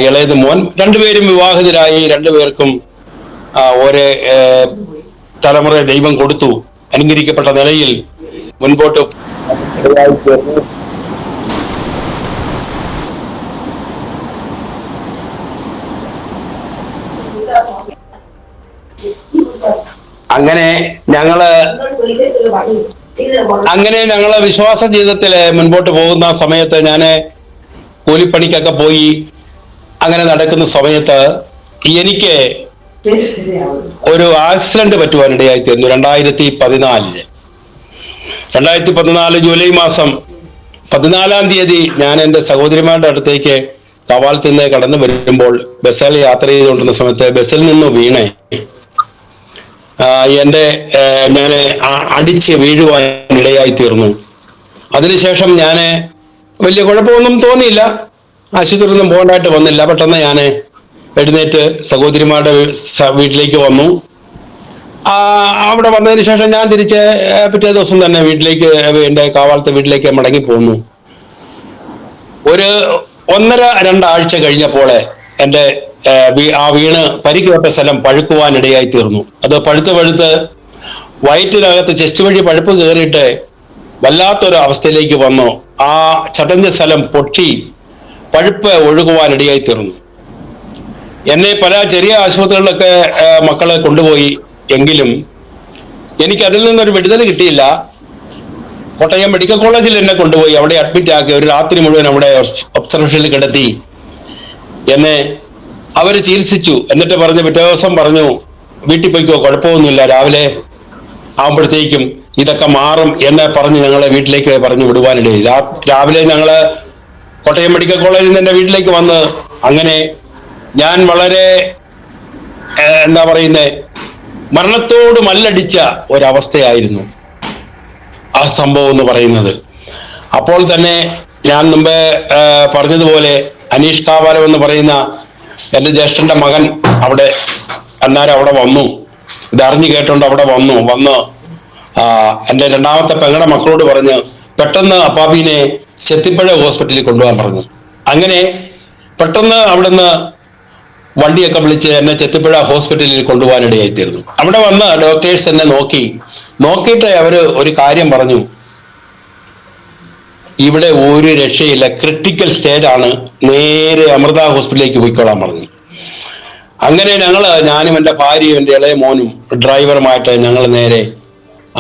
ഇളയത് മോൻ. 2 പേരും വിവാഹിതരായി. 2 പേർക്കും ഒരേ തലമുറ ദൈവം കൊടുത്തു. അനുഗ്രഹിക്കപ്പെട്ട നിലയിൽ മുൻപോട്ട് അങ്ങനെ ഞങ്ങള് വിശ്വാസ ജീവിതത്തില് മുൻപോട്ട് പോകുന്ന സമയത്ത് ഞാന് കൂലിപ്പണിക്കൊക്കെ പോയി അങ്ങനെ നടക്കുന്ന സമയത്ത് എനിക്ക് ഒരു ആക്സിഡന്റ് പറ്റുവാനിടയായി തീർന്നു. 2014 ജൂലൈ മാസം 14-ാം തീയതി ഞാൻ എൻ്റെ സഹോദരിമാരുടെ അടുത്തേക്ക് കവാലത്തിൽ നിന്ന് കടന്നു വരുമ്പോൾ ബസ്സിൽ യാത്ര ചെയ്തുകൊണ്ടിരുന്ന സമയത്ത് ബസ്സിൽ നിന്ന് വീണേ ഞാൻ അടിച്ച് വീഴുവാനിടയായി തീർന്നു. അതിനുശേഷം ഞാൻ വലിയ കുഴപ്പമൊന്നും തോന്നിയില്ല. ആശുപത്രിയിൽ ഒന്നും പോകേണ്ടതായിട്ട് വന്നില്ല. പെട്ടെന്ന് ഞാൻ എഴുന്നേറ്റ് സഹോദരിമാരുടെ വീട്ടിലേക്ക് വന്നു. അവിടെ വന്നതിന് ശേഷം ഞാൻ തിരിച്ച് പിറ്റേ ദിവസം തന്നെ വീട്ടിലേക്ക്, എൻ്റെ കാവാലത്തെ വീട്ടിലേക്ക് മടങ്ങി പോന്നു. ഒരു 1.5-2 ആഴ്ച കഴിഞ്ഞപ്പോൾ എൻ്റെ വീണ് പരിക്കേറ്റ സ്ഥലം പഴുക്കുവാനിടയായി തീർന്നു. അത് പഴുത്ത് വയറ്റിനകത്ത് ചെസ്റ്റ് വഴി പഴുപ്പ് കയറിയിട്ട് വല്ലാത്തൊരു അവസ്ഥയിലേക്ക് വന്നു. ആ ചതഞ്ഞ സ്ഥലം പൊട്ടി പഴുപ്പ് ഒഴുകുവാനിടയായി തീർന്നു. എന്നെ പല ചെറിയ ആശുപത്രികളിലൊക്കെ മക്കളെ കൊണ്ടുപോയി. എങ്കിലും എനിക്ക് അതിൽ നിന്നൊരു വിടുതൽ കിട്ടിയില്ല. കോട്ടയം മെഡിക്കൽ കോളേജിൽ എന്നെ കൊണ്ടുപോയി അവിടെ അഡ്മിറ്റ് ആക്കി. ഒരു രാത്രി മുഴുവൻ അവിടെ ഒബ്സർവേഷനിൽ കിടത്തി എന്നെ അവർ ചികിത്സിച്ചു. എന്നിട്ട് പിറ്റേ ദിവസം പറഞ്ഞു, വീട്ടിൽ പോയിക്കോ, കുഴപ്പമൊന്നുമില്ല, രാവിലെ ആവുമ്പോഴത്തേക്കും ഇതൊക്കെ മാറും എന്ന് പറഞ്ഞ് ഞങ്ങളെ വീട്ടിലേക്ക് പറഞ്ഞു വിടുവാനിടയിൽ. രാവിലെ ഞങ്ങള് കോട്ടയം മെഡിക്കൽ കോളേജിൽ നിന്ന് എൻ്റെ വീട്ടിലേക്ക് വന്ന്, അങ്ങനെ ഞാൻ വളരെ മരണത്തോട് മല്ലടിച്ച ഒരവസ്ഥയായിരുന്നു ആ സംഭവം എന്ന് പറയുന്നത്. അപ്പോൾ തന്നെ ഞാൻ മുമ്പേ പറഞ്ഞതുപോലെ അനീഷ് കാവാലം എന്ന് പറയുന്ന എൻ്റെ ജ്യേഷ്ഠന്റെ മകൻ അന്നേരം അവിടെ വന്നു. ഇതറിഞ്ഞു കേട്ടോണ്ട് അവിടെ വന്ന് എൻ്റെ രണ്ടാമത്തെ പെങ്ങളുടെ മക്കളോട് പറഞ്ഞ് പെട്ടെന്ന് അപ്പാബീനെ ചെത്തിപ്പുഴ ഹോസ്പിറ്റലിൽ കൊണ്ടുപോകാൻ പറഞ്ഞു. അങ്ങനെ പെട്ടെന്ന് അവിടുന്ന് വണ്ടിയൊക്കെ വിളിച്ച് എന്നെ ചെത്തിപ്പുഴ ഹോസ്പിറ്റലിൽ കൊണ്ടുപോകാനിടയായിത്തീർന്നു. അവിടെ വന്ന് ഡോക്ടേഴ്സ് എന്നെ നോക്കിയിട്ട് അവര് ഒരു കാര്യം പറഞ്ഞു, ഇവിടെ ഒരു രക്ഷയില്ല, ക്രിട്ടിക്കൽ സ്റ്റേജ് ആണ്, നേരെ അമൃത ഹോസ്പിറ്റലിലേക്ക് പോയിക്കോളാൻ പറഞ്ഞു. അങ്ങനെ ഞാനും എൻ്റെ ഭാര്യയും എൻ്റെ ഇളയ മോനും ഡ്രൈവറുമായിട്ട് ഞങ്ങൾ നേരെ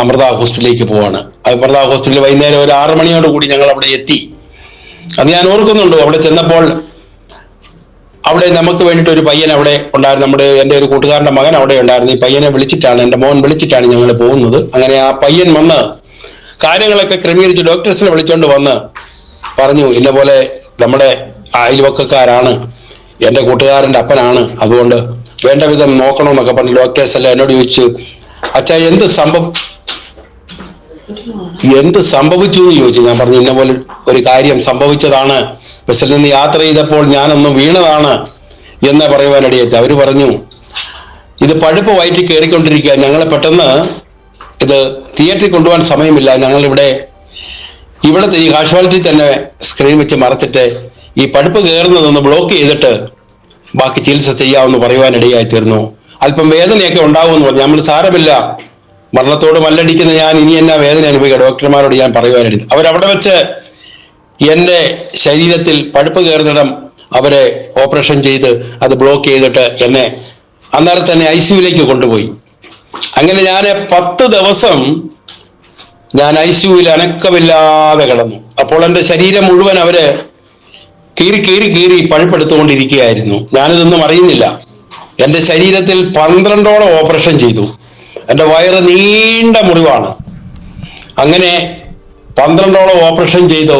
അമൃത ഹോസ്പിറ്റലിലേക്ക് പോവാണ്. അമൃത ഹോസ്പിറ്റലിൽ വൈകുന്നേരം ഒരു 6 മണിയോട് കൂടി ഞങ്ങൾ അവിടെ എത്തി. അത് ഞാൻ ഓർക്കുന്നുണ്ട്. അവിടെ ചെന്നപ്പോൾ അവിടെ നമുക്ക് വേണ്ടിയിട്ട് ഒരു പയ്യൻ അവിടെ ഉണ്ടായിരുന്നു. എൻ്റെ ഒരു കൂട്ടുകാരൻ്റെ മകൻ അവിടെ ഉണ്ടായിരുന്നു. ഈ പയ്യനെ എൻ്റെ മോൻ വിളിച്ചിട്ടാണ് ഞങ്ങൾ പോകുന്നത്. അങ്ങനെ ആ പയ്യൻ വന്ന് കാര്യങ്ങളൊക്കെ ക്രമീകരിച്ച് ഡോക്ടേഴ്സിനെ വിളിച്ചോണ്ട് വന്ന് പറഞ്ഞു, ഇന്ന പോലെ നമ്മുടെ അയൽവക്കക്കാരാണ്, എൻ്റെ കൂട്ടുകാരൻ്റെ അപ്പനാണ്, അതുകൊണ്ട് വേണ്ട വിധം നോക്കണമെന്നൊക്കെ പറഞ്ഞു. ഡോക്ടേഴ്സ് എല്ലാം എന്നോട് ചോദിച്ചു, അച്ഛാ എന്ത് സംഭവിച്ചു എന്ന് ചോദിച്ചു. ഞാൻ പറഞ്ഞു, ഇന്ന പോലെ ഒരു കാര്യം സംഭവിച്ചതാണ്, ബസ്സിൽ നിന്ന് യാത്ര ചെയ്തപ്പോൾ ഞാനൊന്ന് വീണതാണ് എന്ന് പറയുവാനിടയായി. അവര് പറഞ്ഞു, ഇത് പഴുപ്പ് വയറ്റിൽ കയറിക്കൊണ്ടിരിക്കുക, ഞങ്ങൾ പെട്ടെന്ന് ഇത് തിയേറ്ററിൽ കൊണ്ടുപോകാൻ സമയമില്ല, ഞങ്ങൾ ഇവിടുത്തെ ഈ കാഷ്വാലിറ്റി തന്നെ സ്ക്രീൻ വെച്ച് മറച്ചിട്ട് ഈ പഴുപ്പ് കയറുന്നതൊന്ന് ബ്ലോക്ക് ചെയ്തിട്ട് ബാക്കി ചികിത്സ ചെയ്യാമെന്ന് പറയുവാനിടയായി തീർന്നു. അല്പം വേദനയൊക്കെ ഉണ്ടാവുമെന്ന് പറഞ്ഞു. നമ്മൾ സാരമില്ല, മരണത്തോട് മല്ലടിക്കുന്ന ഞാൻ ഇനി എന്നാ വേദന അനുഭവിക്കുക, ഡോക്ടർമാരോട് ഞാൻ പറയുവാനിടയിൽ. അവരവിടെ വെച്ച് എൻ്റെ ശരീരത്തിൽ പഴുപ്പ് കയറുന്നിടം അവരെ ഓപ്പറേഷൻ ചെയ്ത് അത് ബ്ലോക്ക് ചെയ്തിട്ട് എന്നെ അന്നേരം തന്നെ ICUവിലേക്ക് കൊണ്ടുപോയി. അങ്ങനെ ഞാൻ 10 ദിവസം ഞാൻ ICUവിൽ അനക്കമില്ലാതെ കിടന്നു. അപ്പോൾ എൻ്റെ ശരീരം മുഴുവൻ അവര് കീറി പഴുപ്പെടുത്തുകൊണ്ടിരിക്കുകയായിരുന്നു. ഞാനിതൊന്നും അറിയുന്നില്ല. എൻ്റെ ശരീരത്തിൽ 12ഓളം ഓപ്പറേഷൻ ചെയ്തു. എൻ്റെ വയറ് നീണ്ട മുറിവാണ്. അങ്ങനെ 12ഓളം ഓപ്പറേഷൻ ചെയ്തു.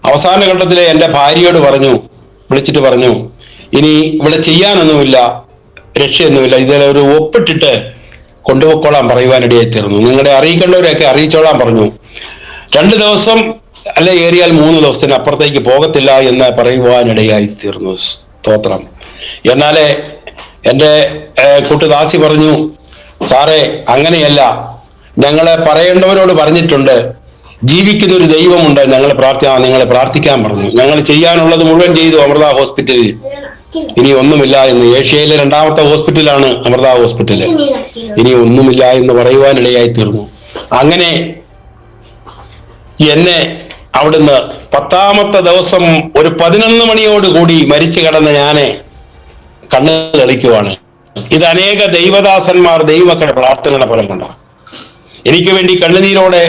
അവസാന ഘട്ടത്തിലെ എൻ്റെ ഭാര്യയോട് വിളിച്ചിട്ട് പറഞ്ഞു, ഇനി ഇവിടെ ചെയ്യാനൊന്നുമില്ല, രക്ഷയൊന്നുമില്ല, ഇതിലൊരു ഒപ്പിട്ടിട്ട് കൊണ്ടുപോയിക്കോളാൻ പറയുവാനിടയായി തീർന്നു. നിങ്ങളുടെ അറിയിക്കേണ്ടവരെയൊക്കെ അറിയിച്ചോളാൻ പറഞ്ഞു. 2 ദിവസം അല്ലെ ഏറിയാൽ 3 ദിവസത്തിന് അപ്പുറത്തേക്ക് പോകത്തില്ല എന്ന് പറയുവാനിടയായി തീർന്നു. സ്തോത്രം. എന്നാലേ എൻ്റെ കൂട്ടുദാസി പറഞ്ഞു, സാറേ അങ്ങനെയല്ല, ഞങ്ങളെ പറയേണ്ടവരോട് പറഞ്ഞിട്ടുണ്ട്, ജീവിക്കുന്ന ഒരു ദൈവമുണ്ട്, നിങ്ങളെ പ്രാർത്ഥിക്കാൻ പറഞ്ഞു. ഞങ്ങൾ ചെയ്യാനുള്ളത് മുഴുവൻ ചെയ്തു അമൃത ഹോസ്പിറ്റലിൽ. ഇനി ഒന്നുമില്ല എന്ന്. ഏഷ്യയിലെ 2ാമത്തെ ഹോസ്പിറ്റലാണ് അമൃത ഹോസ്പിറ്റല്. ഇനി ഒന്നുമില്ല എന്ന് പറയുവാനിടയായി തീർന്നു. അങ്ങനെ എന്നെ അവിടുന്ന് 10ാമത്തെ ദിവസം ഒരു 11 മണിയോട് കൂടി മരിച്ചു കിടന്ന ഞാനെ കണ്ണ് തെളിക്കുവാണ്. ഇത് അനേക ദൈവദാസന്മാർ ദൈവമക്കളുടെ പ്രാർത്ഥനയുടെ ഫലം കൊണ്ടാണ്. എനിക്ക് വേണ്ടി കണ്ണുനീരോടെ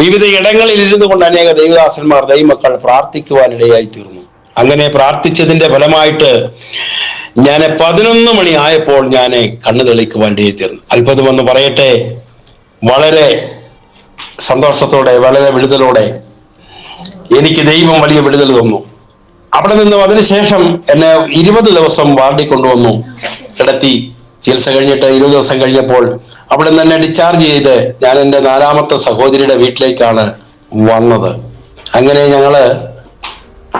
വിവിധ ഇടങ്ങളിൽ ഇരുന്നു കൊണ്ട് അനേക ദൈവദാസന്മാർ ദൈവമക്കൾ പ്രാർത്ഥിക്കുവാനിടയായി തീർന്നു. അങ്ങനെ പ്രാർത്ഥിച്ചതിന്റെ ഫലമായിട്ട് ഞാൻ 11 മണി ആയപ്പോൾ ഞാൻ കണ്ണു തെളിക്കുവാൻ ഇടയായി തീർന്നു. അത്ഭുതമെന്ന് പറയട്ടെ, വളരെ സന്തോഷത്തോടെ, വളരെ വിടുതലോടെ എനിക്ക് ദൈവം വലിയ വിടുതൽ തന്നു. അവിടെ നിന്നും അതിനുശേഷം എന്നെ 20 ദിവസം വാർഡിൽ കൊണ്ടുവന്നു, കിടത്തി. ചികിത്സ കഴിഞ്ഞിട്ട് 20 ദിവസം കഴിഞ്ഞപ്പോൾ അവിടെ നിന്ന് എന്നെ ഡിസ്ചാർജ് ചെയ്ത് ഞാൻ എൻ്റെ 4ാമത്തെ സഹോദരിയുടെ വീട്ടിലേക്കാണ് വന്നത്. അങ്ങനെ ഞങ്ങള്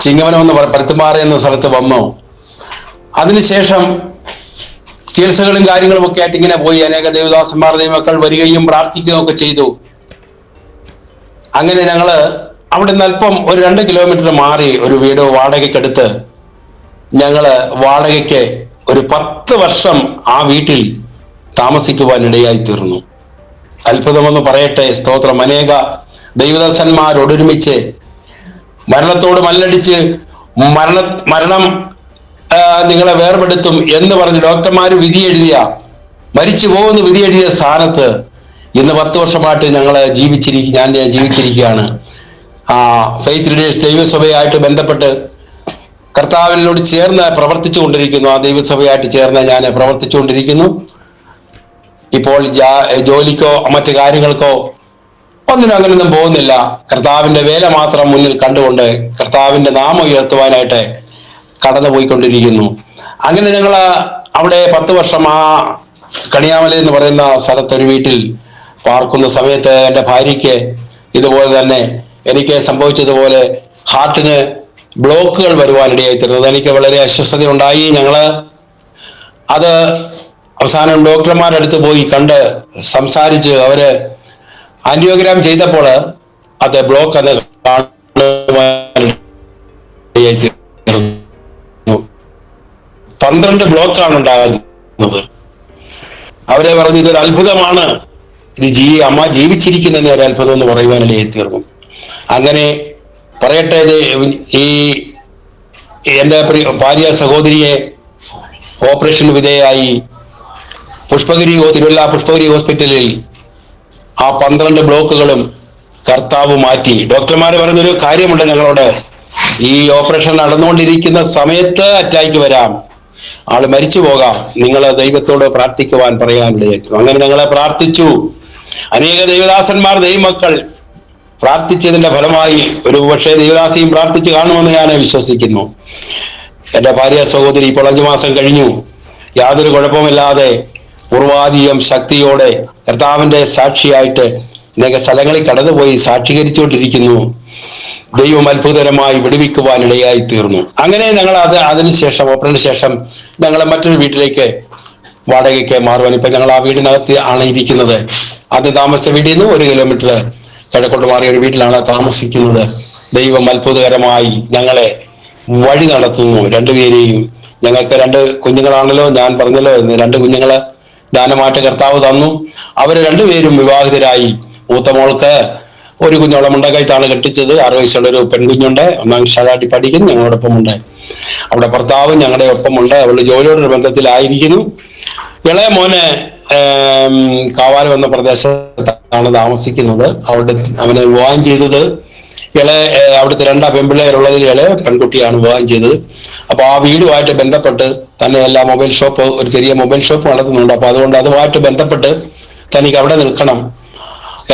ചിങ്ങവനം എന്ന് പരുത്തുമാറ എന്ന സ്ഥലത്ത് വന്നു. അതിനുശേഷം ചികിത്സകളും കാര്യങ്ങളും ഒക്കെ ആയിട്ട് ഇങ്ങനെ പോയി. അനേക ദേവദാസന്മാർ ദൈവമക്കൾ വരികയും പ്രാർത്ഥിക്കുകയും ഒക്കെ ചെയ്തു. അങ്ങനെ ഞങ്ങള് അവിടെ നിന്ന് അല്പം ഒരു 2 കിലോമീറ്റർ മാറി ഒരു വീട് വാടകയ്ക്കെടുത്ത് ഞങ്ങള് വാടകയ്ക്ക് ഒരു 10 വർഷം ആ വീട്ടിൽ താമസിക്കുവാൻ ഇടയായി തീർന്നു. അത്ഭുതമെന്ന് പറയട്ടെ, സ്തോത്രം. അനേക ദൈവദാസന്മാരോടൊരുമിച്ച് മരണത്തോട് മല്ലടിച്ച് മരണം നിങ്ങളെ വേർപെടുത്തും എന്ന് പറഞ്ഞ് ഡോക്ടർമാർ വിധി എഴുതിയ, മരിച്ചു പോകുന്ന വിധി എഴുതിയ സ്ഥാനത്ത് ഇന്ന് 10 വർഷമായിട്ട് ഞാൻ ജീവിച്ചിരിക്കുകയാണ്. ഫെയ്ത്ത് ലീഡേഴ്സ് ദൈവസഭയായിട്ട് ബന്ധപ്പെട്ട് കർത്താവിനോട് ചേർന്ന് പ്രവർത്തിച്ചു കൊണ്ടിരിക്കുന്നു. ആ ദൈവസഭയായിട്ട് ചേർന്ന് ഞാൻ പ്രവർത്തിച്ചു കൊണ്ടിരിക്കുന്നു. ഇപ്പോൾ ജോലിക്കോ മറ്റു കാര്യങ്ങൾക്കോ ഒന്നിനും അങ്ങനെയൊന്നും പോകുന്നില്ല. കർത്താവിന്റെ വേല മാത്രം മുന്നിൽ കണ്ടുകൊണ്ട് കർത്താവിന്റെ നാമം ഉയർത്തുവാനായിട്ട് കടന്നുപോയിക്കൊണ്ടിരിക്കുന്നു. അങ്ങനെ ഞങ്ങൾ അവിടെ 10 വർഷം ആ കണിയാമല എന്ന് പറയുന്ന സ്ഥലത്ത് ഒരു വീട്ടിൽ പാർക്കുന്ന സമയത്ത് എൻ്റെ ഭാര്യയ്ക്ക് ഇതുപോലെ തന്നെ എനിക്ക് സംഭവിച്ചതുപോലെ ഹാർട്ടിന് ബ്ലോക്കുകൾ വരുവാനിടയായി തീർന്നത്. എനിക്ക് വളരെ അസ്വസ്ഥത ഉണ്ടായി. ഞങ്ങള് അത് അവസാനം ഡോക്ടർമാരുടെ അടുത്ത് പോയി കണ്ട് സംസാരിച്ച് അവര് ആൻജിയോഗ്രാം ചെയ്തപ്പോൾ അത് ബ്ലോക്ക് അത് 12 ബ്ലോക്കാണ് ഉണ്ടാകുന്നത്. അവരെ പറഞ്ഞു ഇതൊരു അത്ഭുതമാണ്, ഇത് അമ്മ ജീവിച്ചിരിക്കുന്നതിന് ഒരു അത്ഭുതം എന്ന് പറയുവാനിടയായി തീർന്നു. അങ്ങനെ പറയട്ടെ, ഈ എൻ്റെ ഭാര്യ സഹോദരിയെ ഓപ്പറേഷൻ വിധേയായി തിരുവല്ല പുഷ്പഗിരി ഹോസ്പിറ്റലിൽ ആ 12 ബ്ലോക്കുകളും കർത്താവ് മാറ്റി. ഡോക്ടർമാർ പറയുന്നൊരു കാര്യമുണ്ട് ഞങ്ങളോട്, ഈ ഓപ്പറേഷൻ നടന്നുകൊണ്ടിരിക്കുന്ന സമയത്ത് അറ്റാക്ക് വരാം, ആള് മരിച്ചു പോകാം, നിങ്ങൾ ദൈവത്തോട് പ്രാർത്ഥിക്കുവാൻ പറയാനിടയായി. അങ്ങനെ ഞങ്ങളെ പ്രാർത്ഥിച്ചു. അനേക ദൈവദാസന്മാർ ദൈവമക്കൾ പ്രാർത്ഥിച്ചതിന്റെ ഫലമായി ഒരു പക്ഷേ ദൈവദാസിയും പ്രാർത്ഥിച്ചു കാണുമെന്ന് ഞാൻ വിശ്വസിക്കുന്നു. എൻ്റെ ഭാര്യ സഹോദരി ഇപ്പോൾ 5 മാസം കഴിഞ്ഞു. യാതൊരു കുഴപ്പമില്ലാതെ പൂർവാധികം ശക്തിയോടെ കർത്താവിന്റെ സാക്ഷിയായിട്ട് അനേക സ്ഥലങ്ങളിൽ കടന്നുപോയി സാക്ഷീകരിച്ചുകൊണ്ടിരിക്കുന്നു. ദൈവം അത്ഭുതകരമായി വിടുവിക്കുവാനിടയായി തീർന്നു. അങ്ങനെ ഞങ്ങൾ അതിനുശേഷം ഓപ്പറേഷന് ശേഷം ഞങ്ങൾ മറ്റൊരു വീട്ടിലേക്ക് വാടകയ്ക്ക് മാറുവാൻ ഇപ്പൊ ഞങ്ങൾ ആ വീടിനകത്ത് ആണ് ഇരിക്കുന്നത്. ആദ്യം താമസിച്ച വീട്ടിൽ നിന്ന് 1 കിലോമീറ്റർ കിഴക്കോട്ട് മാറിയ ഒരു വീട്ടിലാണ് താമസിക്കുന്നത്. ദൈവം അത്ഭുതകരമായി ഞങ്ങളെ വഴി നടത്തുന്നു. 2 പേരെയും. ഞങ്ങൾക്ക് 2 കുഞ്ഞുങ്ങളാണല്ലോ, ഞാൻ പറഞ്ഞല്ലോ, 2 കുഞ്ഞുങ്ങള് ദാനമായിട്ട് കർത്താവ് തന്നു. അവര് 2 പേരും വിവാഹിതരായി. മൂത്ത മോൾക്ക് ഒരു കുഞ്ഞോളം മുണ്ടകയത്താണ് കെട്ടിച്ചത്. 6 വയസ്സുള്ള ഒരു പെൺകുഞ്ഞുണ്ട്, 1ാം ക്ലാസ്സിൽ പഠിക്കുന്നു, ഞങ്ങളോടൊപ്പമുണ്ട്. അവിടെ ഭർത്താവ് ഞങ്ങളുടെ ഒപ്പമുണ്ട്. അവളുടെ ജോലിയോടൊരു ബന്ധത്തിലായിരിക്കുന്നു. ഇളയ മോന് കാവാലം എന്ന പ്രദേശത്താണ് താമസിക്കുന്നത്. അവനെ വിവാഹം ചെയ്തത് അവിടുത്തെ 2 പെൺപിള്ളേരുള്ളതിൽ ഇളയ പെൺകുട്ടിയാണ് വിവാഹം ചെയ്തത്. അപ്പൊ ആ വീടുമായിട്ട് ബന്ധപ്പെട്ട് തന്നെ എല്ലാ മൊബൈൽ ഷോപ്പ്, ഒരു ചെറിയ മൊബൈൽ ഷോപ്പ് നടത്തുന്നുണ്ട്. അപ്പൊ അതുകൊണ്ട് അതുമായിട്ട് ബന്ധപ്പെട്ട് തനിക്ക് അവിടെ നിൽക്കണം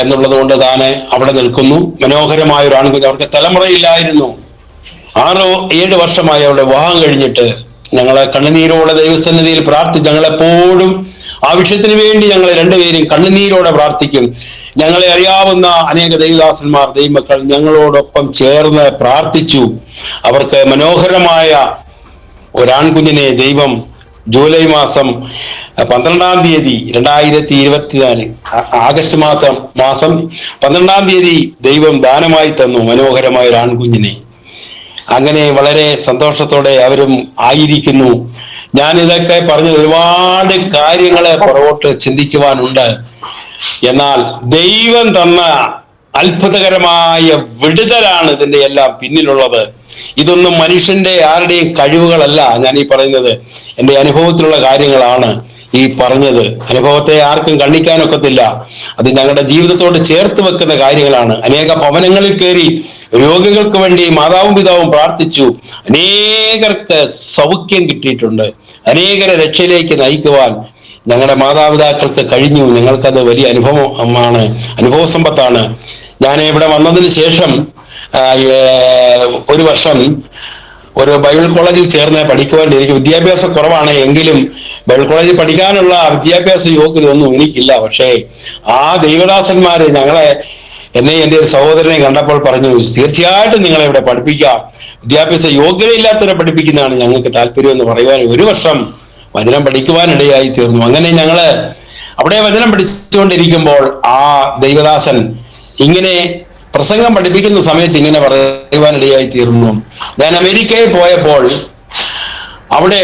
എന്നുള്ളത് കൊണ്ട് താനെ അവിടെ നിൽക്കുന്നു. മനോഹരമായ ഒരു ആൺകുഞ്ഞ്. അവർക്ക് തലമുറയില്ലായിരുന്നു. 6-7 വർഷമായി അവിടെ വിവാഹം കഴിഞ്ഞിട്ട്. ഞങ്ങളെ കണ്ണുനീരോടെ ദൈവസന്നിധിയിൽ പ്രാർത്ഥിച്ച് ഞങ്ങളെപ്പോഴും ആ വിഷയത്തിന് വേണ്ടി ഞങ്ങൾ 2 പേരും കണ്ണുനീരോടെ പ്രാർത്ഥിക്കും. ഞങ്ങളെ അറിയാവുന്ന അനേക ദൈവദാസന്മാർ ദൈവമക്കൾ ഞങ്ങളോടൊപ്പം ചേർന്ന് പ്രാർത്ഥിച്ചു. അവർക്ക് മനോഹരമായ ഒരാൺകുഞ്ഞിനെ ദൈവം ജൂലൈ മാസം 12-ാം തീയതി 2024 ആഗസ്റ്റ് മാസം 12-ാം തീയതി ദൈവം ദാനമായി തന്നു മനോഹരമായ ഒരു ആൺകുഞ്ഞിനെ. അങ്ങനെ വളരെ സന്തോഷത്തോടെ അവരും ആയിരിക്കുന്നു. ഞാൻ ഇതൊക്കെ പറഞ്ഞ് ഒരുപാട് കാര്യങ്ങളെ പുറകോട്ട് ചിന്തിക്കുവാനുണ്ട്. എന്നാൽ ദൈവം തന്ന അത്ഭുതകരമായ വിടുതലാണ് ഇതിന്റെ എല്ലാം പിന്നിലുള്ളത്. ഇതൊന്നും മനുഷ്യന്റെ ആരുടെയും കഴിവുകളല്ല ഞാൻ ഈ പറയുന്നത്. എൻ്റെ അനുഭവത്തിലുള്ള കാര്യങ്ങളാണ് ഈ പറഞ്ഞത്. അനുഭവത്തെ ആർക്കും കണ്ണിക്കാനൊക്കത്തില്ല. അത് ഞങ്ങളുടെ ജീവിതത്തോട് ചേർത്ത് വെക്കുന്ന കാര്യങ്ങളാണ്. അനേക ഭവനങ്ങളിൽ കയറി രോഗികൾക്ക് വേണ്ടി മാതാവും പിതാവും പ്രാർത്ഥിച്ചു. അനേകർക്ക് സൗഖ്യം കിട്ടിയിട്ടുണ്ട്. അനേകരെ രക്ഷയിലേക്ക് നയിക്കുവാൻ ഞങ്ങളുടെ മാതാപിതാക്കൾക്ക് കഴിഞ്ഞു. ഞങ്ങൾക്കത് വലിയ അനുഭവമാണ്, അനുഭവ സമ്പത്താണ്. ഞാൻ ഇവിടെ വന്നതിന് ശേഷം 1 വർഷം ഒരു ബൈബിൾ കോളേജിൽ ചേർന്ന് പഠിക്കുവാൻ. എനിക്ക് വിദ്യാഭ്യാസം കുറവാണ്, എങ്കിലും ബൈബിൾ കോളേജിൽ പഠിക്കാനുള്ള വിദ്യാഭ്യാസ യോഗ്യത ഒന്നും എനിക്കില്ല. പക്ഷേ ആ ദൈവദാസന്മാര് ഞങ്ങളെ എന്നെ എൻ്റെ ഒരു സഹോദരനെ കണ്ടപ്പോൾ പറഞ്ഞു, തീർച്ചയായിട്ടും നിങ്ങളെ ഇവിടെ പഠിപ്പിക്കാം, വിദ്യാഭ്യാസ യോഗ്യതയില്ലാത്തവരെ പഠിപ്പിക്കുന്നതാണ് ഞങ്ങൾക്ക് താല്പര്യം എന്ന് പറയുവാൻ 1 വർഷം വചനം പഠിക്കുവാനിടയായി തീർന്നു. അങ്ങനെ ഞങ്ങള് അവിടെ വചനം പഠിച്ചുകൊണ്ടിരിക്കുമ്പോൾ ആ ദൈവദാസൻ ഇങ്ങനെ പ്രസംഗം പഠിപ്പിക്കുന്ന സമയത്ത് ഇങ്ങനെ പറയുവാനിടയായി തീർന്നു. ഞാൻ അമേരിക്കയിൽ പോയപ്പോൾ അവിടെ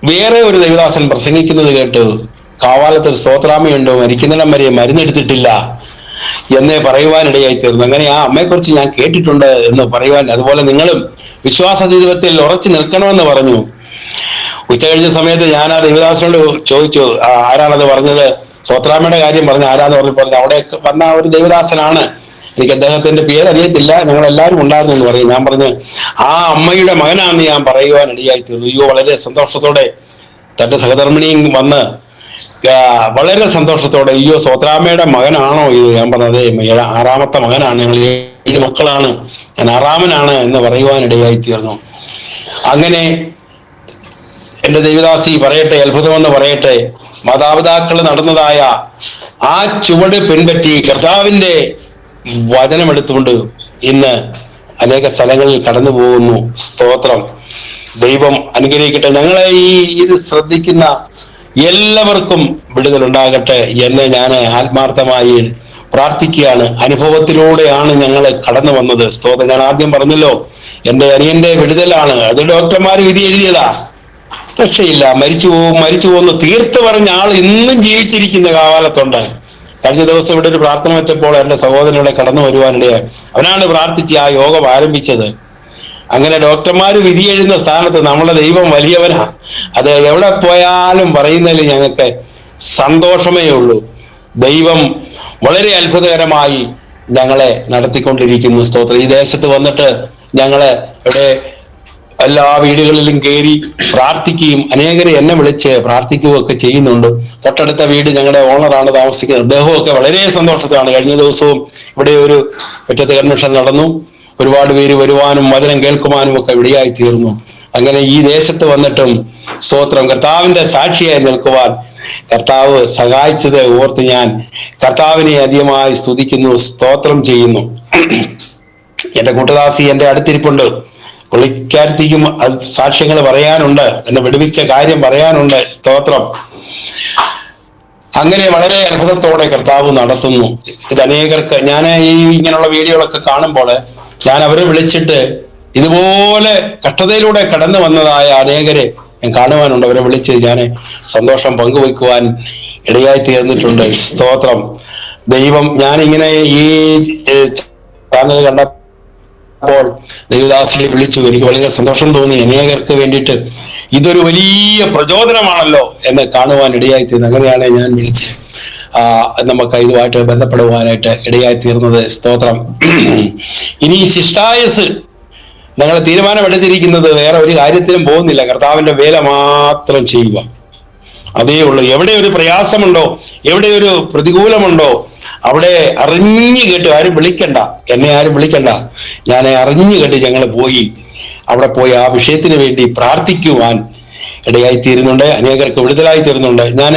വേറെ ഒരു ദൈവദാസൻ പ്രസംഗിക്കുന്നത് കേട്ട്, കാവാലത്ത് സ്തോത്രാമയുണ്ടോ, മരിക്കുന്നിടം വരെ മരുന്നെടുത്തിട്ടില്ല എന്നേ പറയുവാനിടയായി തീർന്നു. അങ്ങനെ ആ അമ്മയെക്കുറിച്ച് ഞാൻ കേട്ടിട്ടുണ്ട് എന്ന് പറയുവാൻ, അതുപോലെ നിങ്ങളും വിശ്വാസ ജീവിതത്തിൽ ഉറച്ചു നിൽക്കണമെന്ന് പറഞ്ഞു. ഉച്ച കഴിഞ്ഞ സമയത്ത് ഞാൻ ആ ദൈവദാസനോട് ചോദിച്ചു, ആരാണത് പറഞ്ഞത്? സ്തോത്രാമയുടെ കാര്യം പറഞ്ഞു. ആരാന്ന് പറഞ്ഞു. അവിടെ വന്ന ഒരു ദൈവദാസനാണ്, എനിക്ക് അദ്ദേഹത്തിന്റെ പേര് അറിയത്തില്ല, ഞങ്ങൾ എല്ലാവരും ഉണ്ടായിരുന്നു എന്ന് പറയും. ഞാൻ പറഞ്ഞു, ആ അമ്മയുടെ മകനാണെന്ന് ഞാൻ പറയുവാനിടയായി തീർന്നു. അയ്യോ, വളരെ സന്തോഷത്തോടെ തന്റെ സഹധർമ്മിണിയും വന്ന് വളരെ സന്തോഷത്തോടെ, അയ്യോ സ്തോത്രാമയുടെ മകനാണോ ഇത്? ഞാൻ പറഞ്ഞത് 6ാമത്തെ മകനാണ്, ഞങ്ങൾ 7 മക്കളാണ്, ഞാൻ 6ാമനാണ് എന്ന് പറയുവാനിടയായി തീർന്നു. അങ്ങനെ എന്റെ ദൈവദാസി പറയട്ടെ, അത്ഭുതമെന്ന് പറയട്ടെ, മാതാപിതാക്കൾ നടന്നതായ ആ ചുവട് പിൻപറ്റി കർത്താവിന്റെ വചനമെടുത്തുകൊണ്ട് ഇന്ന് അനേക സ്ഥലങ്ങളിൽ കടന്നു പോകുന്നു. സ്തോത്രം. ദൈവം അനുഗ്രഹിക്കട്ടെ. ഞങ്ങളെ ഇത് ശ്രദ്ധിക്കുന്ന എല്ലാവർക്കും വിടുതലുണ്ടാകട്ടെ എന്ന് ഞാൻ ആത്മാർത്ഥമായി പ്രാർത്ഥിക്കുകയാണ്. അനുഭവത്തിലൂടെയാണ് ഞങ്ങൾ കടന്നു വന്നത്. സ്തോത്രം. ഞാൻ ആദ്യം പറഞ്ഞല്ലോ, എൻ്റെ അനിയന്റെ വിടുതലാണ്, അത് ഡോക്ടർമാർ വിധി എഴുതിയതാ, രക്ഷയില്ല, മരിച്ചു പോകുമെന്ന് തീർത്ത് പറഞ്ഞ ആൾ ഇന്നും ജീവിച്ചിരിക്കുന്ന കാലത്തുണ്ട്. കഴിഞ്ഞ ദിവസം ഇവിടെ ഒരു പ്രാർത്ഥന വെച്ചപ്പോൾ എൻ്റെ സഹോദരനെ കടന്നു വരുവാനിടയായി. അവനാണ് പ്രാർത്ഥിച്ച് ആ യോഗം ആരംഭിച്ചത്. അങ്ങനെ ഡോക്ടർമാർ വിധി എഴുതുന്ന സ്ഥാനത്ത് നമ്മുടെ ദൈവം വലിയവനാ. അത് എവിടെ പോയാലും പറയുന്നതിൽ ഞങ്ങൾക്ക് സന്തോഷമേ ഉള്ളൂ. ദൈവം വളരെ അത്ഭുതകരമായി ഞങ്ങളെ നടത്തിക്കൊണ്ടിരിക്കുന്നു. സ്തോത്രം. ഈ ദേശത്ത് വന്നിട്ട് ഞങ്ങള് ഇവിടെ എല്ലാ വീടുകളിലും കയറി പ്രാർത്ഥിക്കുകയും അനേകരെ എന്നെ വിളിച്ച് പ്രാർത്ഥിക്കുകയും ഒക്കെ ചെയ്യുന്നുണ്ട്. തൊട്ടടുത്ത വീട് ഞങ്ങളുടെ ഓണറാണ് താമസിക്കുന്നത്. അദ്ദേഹമൊക്കെ വളരെ സന്തോഷത്തിലാണ്. കഴിഞ്ഞ ദിവസവും ഇവിടെ ഒരു മുറ്റത്ത് കൺവെൻഷൻ നടന്നു. ഒരുപാട് പേര് വരുവാനും വചനം കേൾക്കുവാനും ഒക്കെ ഇടയായി തീർന്നു. അങ്ങനെ ഈ ദേശത്ത് വന്നിട്ടും സ്തോത്രം, കർത്താവിന്റെ സാക്ഷിയായി നിൽക്കുവാൻ കർത്താവ് സഹായിച്ചത് ഓർത്ത് ഞാൻ കർത്താവിനെ അധികമായി സ്തുതിക്കുന്നു, സ്തോത്രം ചെയ്യുന്നു. എന്റെ കൂട്ടദാസി എന്റെ അടുത്തിരിപ്പുണ്ട്. പുള്ളിക്കാരത്തേക്കും സാക്ഷ്യങ്ങൾ പറയാനുണ്ട്, എന്നെ വിടുവിച്ച കാര്യം പറയാനുണ്ട്. സ്തോത്രം. അങ്ങനെ വളരെ അത്ഭുതത്തോടെ കർത്താവ് നടത്തുന്നു. ഇത് അനേകർക്ക് ഞാൻ ഇങ്ങനെയുള്ള വീഡിയോകളൊക്കെ കാണുമ്പോൾ ഞാൻ അവരെ വിളിച്ചിട്ട് ഇതുപോലെ കഷ്ടതയിലൂടെ കടന്നു വന്നതായ അനേകരെ ഞാൻ കാണുവാനുണ്ട്. അവരെ വിളിച്ച് ഞാൻ സന്തോഷം പങ്കുവെക്കുവാൻ ഇടയായി തീർന്നിട്ടുണ്ട്. സ്തോത്രം. ദൈവം ഞാനിങ്ങനെ ഈ ചാനൽ കണ്ടപ്പോൾ ദൈവദാസിനെ വിളിച്ചു. എനിക്ക് വളരെ സന്തോഷം തോന്നി. അനേകർക്ക് വേണ്ടിയിട്ട് ഇതൊരു വലിയ പ്രചോദനമാണല്ലോ എന്ന് കാണുവാൻ ഇടയായി തീർന്നു. അങ്ങനെയാണ് ഞാൻ വിളിച്ച് നമുക്ക് ഇതുമായിട്ട് ബന്ധപ്പെടുവാനായിട്ട് ഇടയായി തീർന്നത്. സ്തോത്രം. ഇനി ശിഷ്ടായസ് ഞങ്ങൾ തീരുമാനമെടുത്തിരിക്കുന്നത് വേറെ ഒരു കാര്യത്തിലും പോകുന്നില്ല, കർത്താവിന്റെ വേല മാത്രം ചെയ്യുക, അതേ ഉള്ളൂ. എവിടെ ഒരു പ്രയാസമുണ്ടോ, എവിടെ ഒരു പ്രതികൂലമുണ്ടോ, അവിടെ അറിഞ്ഞു കേട്ട് ആരും വിളിക്കണ്ട, എന്നെ ആരും വിളിക്കണ്ട, ഞാൻ അറിഞ്ഞു കേട്ട് ഞങ്ങൾ അവിടെ പോയി ആ വിഷയത്തിന് വേണ്ടി പ്രാർത്ഥിക്കുവാൻ ഇടയായി തീരുന്നുണ്ട്. അനേകർക്ക് വിടുതലായി തീരുന്നുണ്ട്. ഞാൻ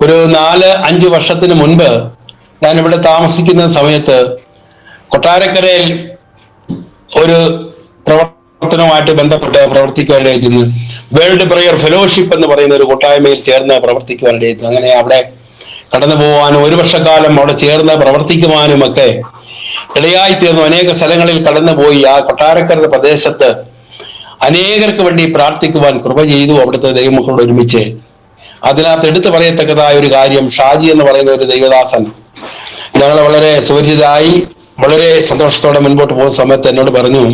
ഒരു 4-5 വർഷത്തിന് മുൻപ് ഞാൻ ഇവിടെ താമസിക്കുന്ന സമയത്ത് കൊട്ടാരക്കരയിൽ ഒരു പ്രവർത്തനവുമായിട്ട് ബന്ധപ്പെട്ട് പ്രവർത്തിക്കുവാനിടയായിരുന്നു. വേൾഡ് പ്രയർ ഫെലോഷിപ്പ് എന്ന് പറയുന്ന ഒരു കൂട്ടായ്മയിൽ ചേർന്ന് പ്രവർത്തിക്കുവാനിടയായിരുന്നു. അങ്ങനെ അവിടെ കടന്നു പോകാനും 1 വർഷക്കാലം അവിടെ ചേർന്ന് പ്രവർത്തിക്കുവാനും ഒക്കെ ഇടയായി തീർന്നു. അനേക സ്ഥലങ്ങളിൽ കടന്നുപോയി ആ കൊട്ടാരക്കര പ്രദേശത്ത് അനേകർക്ക് വേണ്ടി പ്രാർത്ഥിക്കുവാൻ കൃപ ചെയ്തു അവിടുത്തെ ദൈവമക്കളോട് ഒരുമിച്ച്. അതിനകത്ത് എടുത്തു പറയത്തക്കതായ ഒരു കാര്യം, ഷാജി എന്ന് പറയുന്ന ഒരു ദൈവദാസൻ ഞങ്ങൾ വളരെ സുപരിചിതരായി വളരെ സന്തോഷത്തോടെ മുൻപോട്ട് പോകുന്ന സമയത്ത് എന്നോട് പറഞ്ഞു,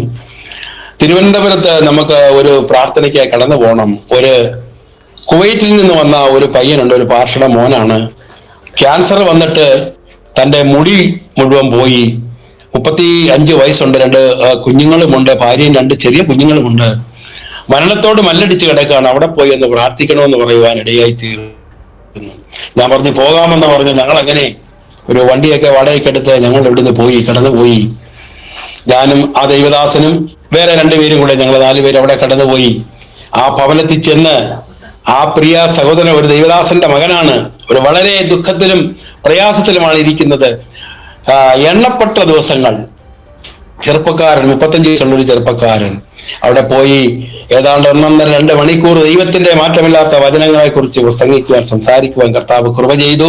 തിരുവനന്തപുരത്ത് നമുക്ക് ഒരു പ്രാർത്ഥനയ്ക്ക് കടന്നു പോകണം. ഒരു കുവൈറ്റിൽ നിന്ന് വന്ന ഒരു പയ്യനുണ്ട്, ഒരു പാർഷണ മോനാണ്. ക്യാൻസർ വന്നിട്ട് തൻ്റെ മുടി മുഴുവൻ പോയി. 35 വയസ്സുണ്ട്, 2 കുഞ്ഞുങ്ങളുമുണ്ട്, ഭാര്യയും 2 ചെറിയ കുഞ്ഞുങ്ങളുമുണ്ട്. മരണത്തോട് മല്ലടിച്ച് കിടക്കുകയാണ്. അവിടെ പോയി ഒന്ന് പ്രാർത്ഥിക്കണമെന്ന് പറയുവാൻ ഇടയായി തീർന്നു. ഞാൻ പറഞ്ഞു പോകാമെന്ന് പറഞ്ഞു. ഞങ്ങൾ അങ്ങനെ ഒരു വണ്ടിയൊക്കെ വാടകയ്ക്കെടുത്ത് ഞങ്ങൾ ഇവിടുന്ന് കടന്നുപോയി. ഞാനും ആ ദൈവദാസനും വേറെ 2 പേരും കൂടെ, ഞങ്ങൾ 4 പേര് അവിടെ കടന്നുപോയി. ആ ഭവനത്തിൽ ചെന്ന് ആ പ്രിയ സഹോദരൻ ഒരു ദൈവദാസന്റെ മകനാണ്. ഒരു വളരെ ദുഃഖത്തിലും പ്രയാസത്തിലുമാണ് ഇരിക്കുന്നത്. എണ്ണപ്പെട്ട ദിവസങ്ങൾ ചെറുപ്പക്കാരൻ, 35 വയസ്സുള്ള ഒരു ചെറുപ്പക്കാരൻ അവിടെ പോയി ഏതാണ്ട് 1.5-2 മണിക്കൂർ ദൈവത്തിന്റെ മാറ്റമില്ലാത്ത വചനങ്ങളെ കുറിച്ച് പ്രസംഗിക്കുവാൻ, സംസാരിക്കുവാൻ കർത്താവ് കൃപ ചെയ്തു.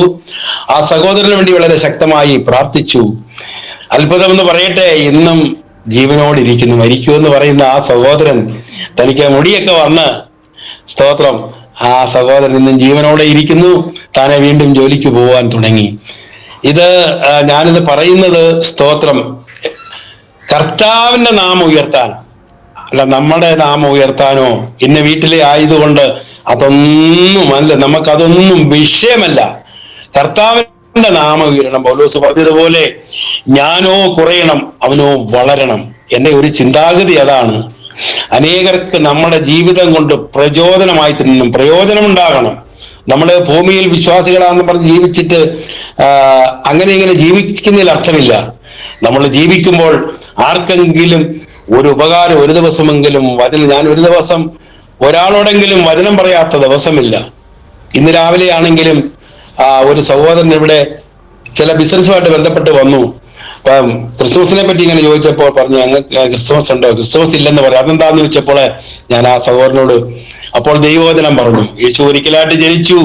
ആ സഹോദരന് വേണ്ടി വളരെ ശക്തമായി പ്രാർത്ഥിച്ചു. അത്ഭുതം എന്ന് പറയട്ടെ, ഇന്നും ജീവനോടിരിക്കുന്നു. മരിക്കുമെന്ന് പറയുന്ന ആ സഹോദരൻ, തനിക്ക് മുടിയൊക്കെ വന്ന്, സ്തോത്രം, ആ സഹോദരൻ ഇന്നും ജീവനോടെ ഇരിക്കുന്നു. താനെ വീണ്ടും ജോലിക്ക് പോകാൻ തുടങ്ങി. ഞാനിത് പറയുന്നത്, സ്തോത്രം, കർത്താവിന്റെ നാമം ഉയർത്താൻ, അല്ല നമ്മുടെ നാമം ഉയർത്താനോ ഇന്ന വീട്ടിലെ ആയതുകൊണ്ട് അതൊന്നുമല്ല, നമുക്കതൊന്നും വിഷയമല്ല. കർത്താവിന്റെ നാമം ഉയരണം. പൗലോസ് പറഞ്ഞതുപോലെ, ഞാനോ കുറയണം, അവനോ വളരണം. എന്റെ ഒരു ചിന്താഗതി അതാണ്. അനേകർക്ക് നമ്മുടെ ജീവിതം കൊണ്ട് പ്രചോദനമായി തിന്നും പ്രയോജനമുണ്ടാകണം. നമ്മള് ഭൂമിയിൽ വിശ്വാസികളാണെന്ന് പറഞ്ഞ് ജീവിച്ചിട്ട് അങ്ങനെ ഇങ്ങനെ ജീവിക്കുന്നതിൽ അർത്ഥമില്ല. നമ്മൾ ജീവിക്കുമ്പോൾ ആർക്കെങ്കിലും ഒരു ഉപകാരം, ഒരു ദിവസമെങ്കിലും ഞാൻ ഒരു ദിവസം ഒരാളോടെങ്കിലും വചനം പറയാത്ത ദിവസമില്ല. ഇന്ന് രാവിലെ ആണെങ്കിലും ഒരു സഹോദരൻ ഇവിടെ ചില ബിസിനസ്സുമായിട്ട് ബന്ധപ്പെട്ട് വന്നു. ക്രിസ്മസിനെ പറ്റി ഇങ്ങനെ ചോദിച്ചപ്പോൾ പറഞ്ഞു, ഞങ്ങൾക്ക് ക്രിസ്മസ് ഉണ്ടോ? ക്രിസ്മസ് ഇല്ലെന്ന് പറയാം. അതെന്താന്ന് ചോദിച്ചപ്പോൾ ഞാൻ ആ സഹോദരനോട് അപ്പോൾ ദൈവവചനം പറഞ്ഞു. യേശു ഒരിക്കലായിട്ട് ജനിച്ചു.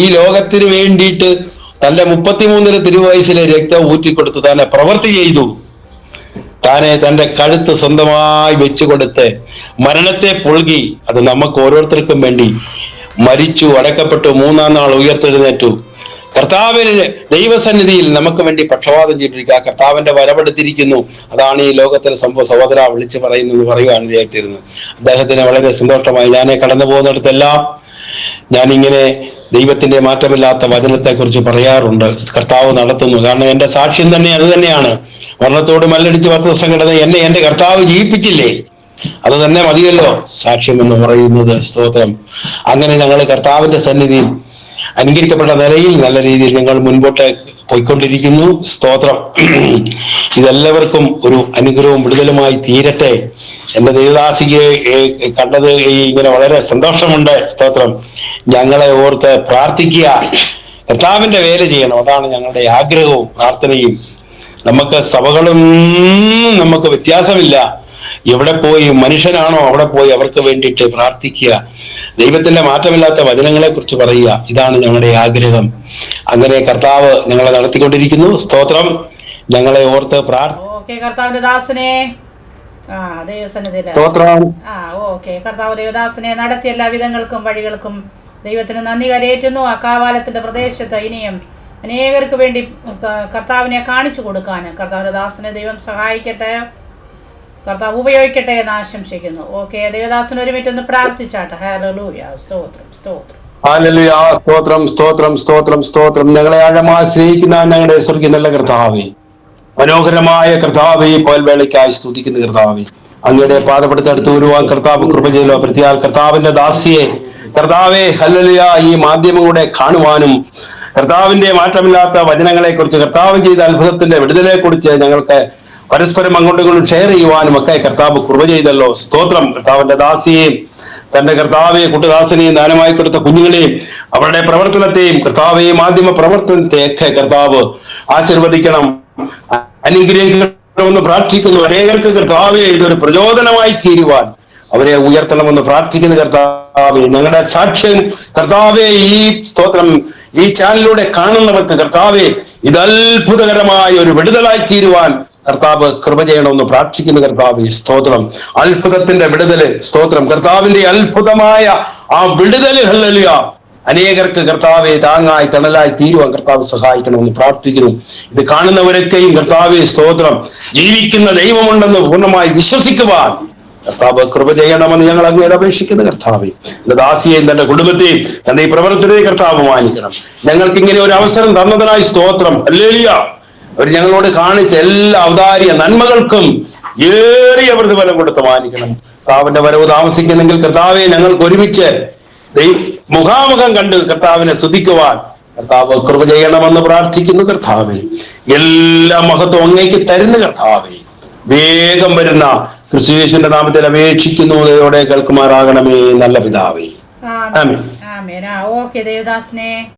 ഈ ലോകത്തിന് വേണ്ടിയിട്ട് തന്റെ 33 തിരുവയസ്സിലെ രക്തം ഊറ്റിക്കൊടുത്ത് തന്നെ പ്രവൃത്തി ചെയ്തു. താനെ തന്റെ കഴുത്ത് സ്വന്തമായി വെച്ചുകൊടുത്ത് മരണത്തെ പുൽകി, അത് നമുക്ക് ഓരോരുത്തർക്കും വേണ്ടി മരിച്ചു, അടക്കപ്പെട്ടു, 3-ാം നാൾ ഉയർത്തെഴുന്നേറ്റു. കർത്താവിന് ദൈവസന്നിധിയിൽ നമുക്ക് വേണ്ടി പക്ഷപാതം ചെയ്തിരിക്കുക. കർത്താവിന്റെ വരവെടുത്തിരിക്കുന്നു. അതാണ് ഈ ലോകത്തിലെ സംഭവം. സഹോദര വിളിച്ചു പറയുവാൻ ഇടയായിത്തീരുന്നു. അദ്ദേഹത്തിന് വളരെ സന്തോഷമായി. ഞാൻ കടന്നു പോകുന്നിടത്തെല്ലാം ഞാനിങ്ങനെ ദൈവത്തിന്റെ മാറ്റമില്ലാത്ത വചനത്തെ കുറിച്ച് പറയാറുണ്ട്. കർത്താവ് നടത്തുന്നു. കാരണം എന്റെ സാക്ഷ്യം തന്നെ അത് തന്നെയാണ്. മരണത്തോട് മല്ലടിച്ച് 10 ദിവസം കിടന്ന് എന്റെ കർത്താവ് ജീവിപ്പിച്ചില്ലേ, അത് തന്നെ മതിയല്ലോ സാക്ഷ്യം എന്ന് പറയുന്നത്. സ്തോത്രം. അങ്ങനെ ഞങ്ങൾ കർത്താവിന്റെ സന്നിധിയിൽ അനുകരിക്കപ്പെട്ട നിലയിൽ നല്ല രീതിയിൽ ഞങ്ങൾ മുൻപോട്ട് പോയിക്കൊണ്ടിരിക്കുന്നു. സ്തോത്രം. ഇതെല്ലാവർക്കും ഒരു അനുഗ്രഹവും വിടുതലുമായി തീരട്ടെ. എന്റെ ദേവദാസിക്ക് കണ്ടത് ഇങ്ങനെ വളരെ സന്തോഷമുണ്ട്. സ്തോത്രം. ഞങ്ങളെ ഓർത്ത് പ്രാർത്ഥിക്കുക, കർത്താവിന്റെ വേല ചെയ്യണം. അതാണ് ഞങ്ങളുടെ ആഗ്രഹവും പ്രാർത്ഥനയും. നമുക്ക് സഭകളും നമുക്ക് വ്യത്യാസമില്ല. എവിടെ പോയി മനുഷ്യനാണോ അവിടെ പോയി അവർക്ക് വേണ്ടിയിട്ട് പ്രാർത്ഥിക്കുക, ദൈവത്തിന്റെ മാറ്റമില്ലാത്ത വചനങ്ങളെ കുറിച്ച് പറയുക. ഇതാണ് ഞങ്ങളുടെ ആഗ്രഹം. അങ്ങനെ കർത്താവ് ഞങ്ങളെ നടത്തിക്കൊണ്ടിരിക്കുന്നു. സ്തോത്രം. ഞങ്ങളെ ഓർത്ത് കർത്താവിന്റെ ദാസനെ സ്തോത്രം. കർത്താവ് ദേവദാസനെ നടത്തിയ എല്ലാ വിധങ്ങൾക്കും വഴികൾക്കും ദൈവത്തിന് നന്ദി കരയേറ്റുന്നു. ആ കാവാലത്തിന്റെ പ്രദേശത്ത് ഇനിയും അനേകർക്ക് വേണ്ടി കർത്താവിനെ കാണിച്ചു കൊടുക്കാൻ കർത്താവിന്റെ ദാസനെ ദൈവം സഹായിക്കട്ടെ, കർത്താവ് ഉപയോഗിക്കട്ടെ എന്ന് ആശംസിക്കുന്നു. ദേവദാസന് ഒരു മിനിറ്റ് ഒന്ന് പ്രാർത്ഥിച്ചാട്ടെ. ഹല്ലേലൂയ. സ്തോത്രം, സ്തോത്രം, ഹല്ലേലൂയ. സ്തോത്രം, സ്തോത്രം, സ്തോത്രം, സ്തോത്രം. ഞങ്ങളെ ആഴമായി സ്നേഹിക്കുന്ന ഞങ്ങളുടെ സ്വർഗ്ഗീയ നല്ല കർത്താവേ, മനോഹരമായ കർത്താവേ, പകൽവേളയ്ക്കായി സ്തുതിക്കുന്ന കർത്താവേ, അങ്ങയുടെ പാദപ്പെടുത്തടുത്ത് വരുവാൻ കർത്താവ് കൃപ ചെയ്യലോ. പ്രത്യാൽ കർത്താവിന്റെ ദാസിയെ കർത്താവേ, ഹല്ലേലൂയ, ഈ മാധ്യമം കൂടെ കാണുവാനും കർത്താവിന്റെ മാറ്റമില്ലാത്ത വചനങ്ങളെ കുറിച്ച്, കർത്താവ് ചെയ്ത അത്ഭുതത്തിന്റെ വിടുതലെ കുറിച്ച് ഞങ്ങൾക്ക് പരസ്പരം അങ്ങോട്ടും ഇങ്ങോട്ടും ഷെയർ ചെയ്യുവാനും ഒക്കെ കർത്താവ് കൃപ ചെയ്തല്ലോ. സ്തോത്രം. കർത്താവിന്റെ ദാസിയെയും തന്റെ കർത്താവെ കുട്ടുദാസനെയും ദാനമായി കൊടുത്ത കുഞ്ഞുങ്ങളെയും അവരുടെ പ്രവർത്തനത്തെയും കർത്താവെയും മാധ്യമ പ്രവർത്തനത്തെയൊക്കെ കർത്താവ് ആശീർവദിക്കണം, അനുഗ്രഹിക്കണമെന്ന് പ്രാർത്ഥിക്കുന്നു. അനേകർക്ക് കർത്താവെ ഇതൊരു പ്രചോദനമായി തീരുവാൻ അവരെ ഉയർത്തണമെന്ന് പ്രാർത്ഥിക്കുന്ന കർത്താവെ, ഞങ്ങളുടെ സാക്ഷ്യം കർത്താവെ ഈ സ്തോത്രം ഈ ചാനലിലൂടെ കാണുന്നവർക്ക് കർത്താവെ ഇത് അത്ഭുതകരമായ ഒരു വിടുതലായി തീരുവാൻ കർത്താവ് കൃപ ചെയ്യണമെന്ന് പ്രാർത്ഥിക്കുന്ന കർത്താവ്. സ്തോത്രം. അത്ഭുതത്തിന്റെ വിടുതല്. സ്തോത്രം. കർത്താവിന്റെ അത്ഭുതമായ ആ വിടുതല് ഹല്ലേലൂയ അനേകർക്ക് കർത്താവെ താങ്ങായി തണലായി തീരുവാൻ കർത്താവ് സഹായിക്കണമെന്ന് പ്രാർത്ഥിക്കുന്നു. ഇത് കാണുന്നവരൊക്കെയും കർത്താവെ സ്തോത്രം ജീവിക്കുന്ന ദൈവമുണ്ടെന്ന് പൂർണ്ണമായി വിശ്വസിക്കുവാൻ കർത്താവ് കൃപ ചെയ്യണമെന്ന് ഞങ്ങൾ അങ്ങോട്ട് അപേക്ഷിക്കുന്ന കർത്താവെ, എന്റെ ദാസിയെയും തന്റെ കുടുംബത്തെയും തന്റെ ഈ പ്രവർത്തനത്തെ കർത്താവ് മാനിക്കണം. ഞങ്ങൾക്ക് ഇങ്ങനെ ഒരു അവസരം തന്നതിനായി സ്തോത്രം. ഹല്ലേലൂയ. അവർ ഞങ്ങളോട് കാണിച്ച എല്ലാ ഔദാര്യ നന്മകൾക്കും ഏറിയ പ്രതിഫലം കൊടുത്ത് മാനിക്കണം. കർത്താവിന്റെ വരവ് താമസിക്കുന്നെങ്കിൽ കർത്താവെ ഞങ്ങൾക്ക് ഒരുമിച്ച് മുഖാമുഖം കണ്ട് കർത്താവിനെ സ്തുതിക്കുവാൻ കർത്താവ് കൃപ ചെയ്യണമെന്ന് പ്രാർത്ഥിക്കുന്നു കർത്താവെ. എല്ലാ മഹത്വം അങ്ങേക്ക് തരുന്ന കർത്താവെ, വേഗം വരുന്ന ക്രിസ്തുയേശുവിന്റെ നാമത്തിൽ അപേക്ഷിക്കുന്നു. ദൈവത്തോടെ കേൾക്കുമാറാകണമേ നല്ല പിതാവേ. ആമേൻ. ദേവദാസനെ